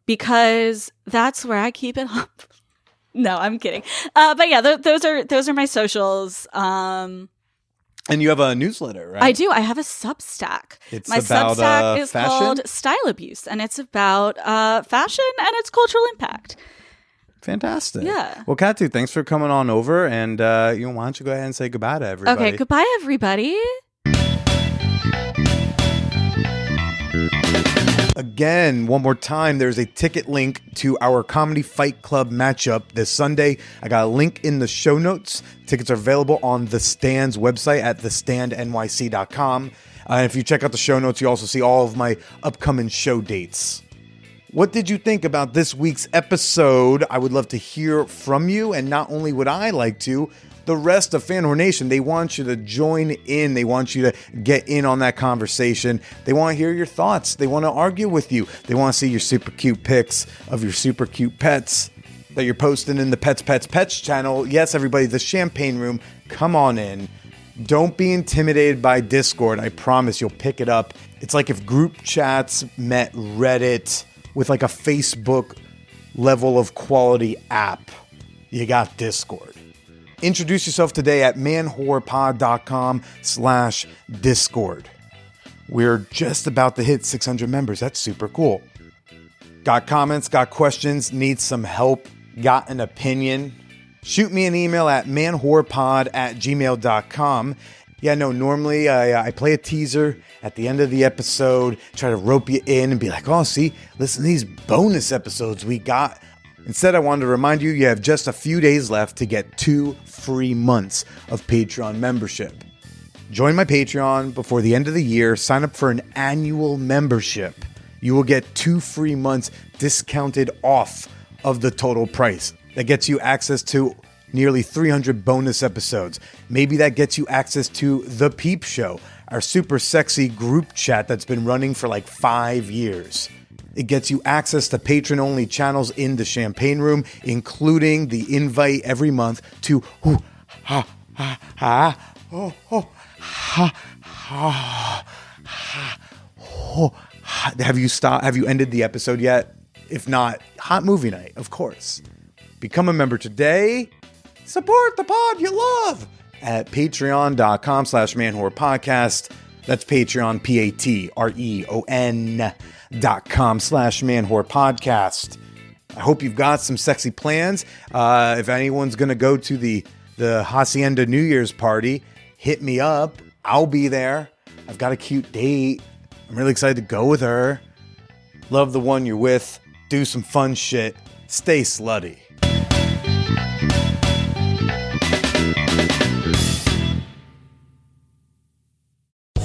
[SPEAKER 1] because that's where I keep it up. No, I'm kidding. But yeah, those are my socials.
[SPEAKER 2] And you have a newsletter, right?
[SPEAKER 1] I do. I have a Substack.
[SPEAKER 2] It's
[SPEAKER 1] My
[SPEAKER 2] about
[SPEAKER 1] Substack is
[SPEAKER 2] fashion?
[SPEAKER 1] called Style Abuse, and it's about fashion and its cultural impact.
[SPEAKER 2] Fantastic.
[SPEAKER 1] Yeah.
[SPEAKER 2] Well, Kattoo, thanks for coming on over, and why don't you go ahead and say goodbye to everybody?
[SPEAKER 1] Okay, goodbye, everybody.
[SPEAKER 2] Again, one more time, there's a ticket link to our Comedy Fight Club matchup this Sunday. I got a link in the show notes. Tickets are available on The Stand's website at thestandnyc.com. And if you check out the show notes, you also see all of my upcoming show dates. What did you think about this week's episode? I would love to hear from you. And not only would I like to, the rest of Fan Whore Nation. They want you to join in. They want you to get in on that conversation. They want to hear your thoughts. They want to argue with you. They want to see your super cute pics of your super cute pets that you're posting in the Pets channel. Yes, everybody, the Champagne Room. Come on in. Don't be intimidated by Discord. I promise you'll pick it up. It's like if group chats met Reddit with like a Facebook level of quality app. You got Discord. Introduce yourself today at manwhorepod.com/Discord. We're just about to hit 600 members. That's super cool. Got comments, got questions, need some help, got an opinion? Shoot me an email at manwhorepod@gmail.com. Yeah, no, normally I play a teaser at the end of the episode, try to rope you in and be like, oh, see, listen to these bonus episodes we got. Instead, I wanted to remind you, you have just a few days left to get 2 free months of Patreon membership. Join my Patreon before the end of the year. Sign up for an annual membership. You will get 2 free months discounted off of the total price. That gets you access to nearly 300 bonus episodes. Maybe that gets you access to The Peep Show, our super sexy group chat that's been running for like 5 years. It gets you access to patron-only channels in the Champagne Room, including the invite every month to Have you ended the episode yet? If not, Hot Movie Night, of course. Become a member today. Support the pod you love at patreon.com/manwhorepodcast. That's Patreon, patreon.com/manwhorepodcast. I hope you've got some sexy plans. If anyone's going to go to the Hacienda New Year's party, hit me up. I'll be there. I've got a cute date. I'm really excited to go with her. Love the one you're with. Do some fun shit. Stay slutty.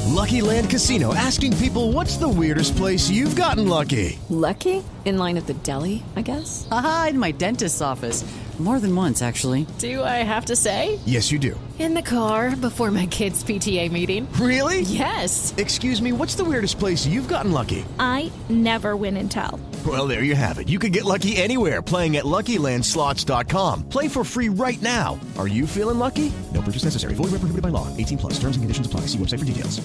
[SPEAKER 9] Lucky Land Casino, asking people, what's the weirdest place you've gotten lucky?
[SPEAKER 8] Lucky? In line at the deli, I guess?
[SPEAKER 6] Aha, in my dentist's office. More than once, actually.
[SPEAKER 8] Do I have to say?
[SPEAKER 9] Yes, you do.
[SPEAKER 8] In the car before my kids' PTA meeting.
[SPEAKER 9] Really?
[SPEAKER 8] Yes.
[SPEAKER 9] Excuse me, what's the weirdest place you've gotten lucky?
[SPEAKER 10] I never win and tell.
[SPEAKER 9] Well, there you have it. You can get lucky anywhere, playing at LuckyLandSlots.com. Play for free right now. Are you feeling lucky? No purchase necessary. Void where prohibited by law. 18+. Terms and conditions apply. See website for details.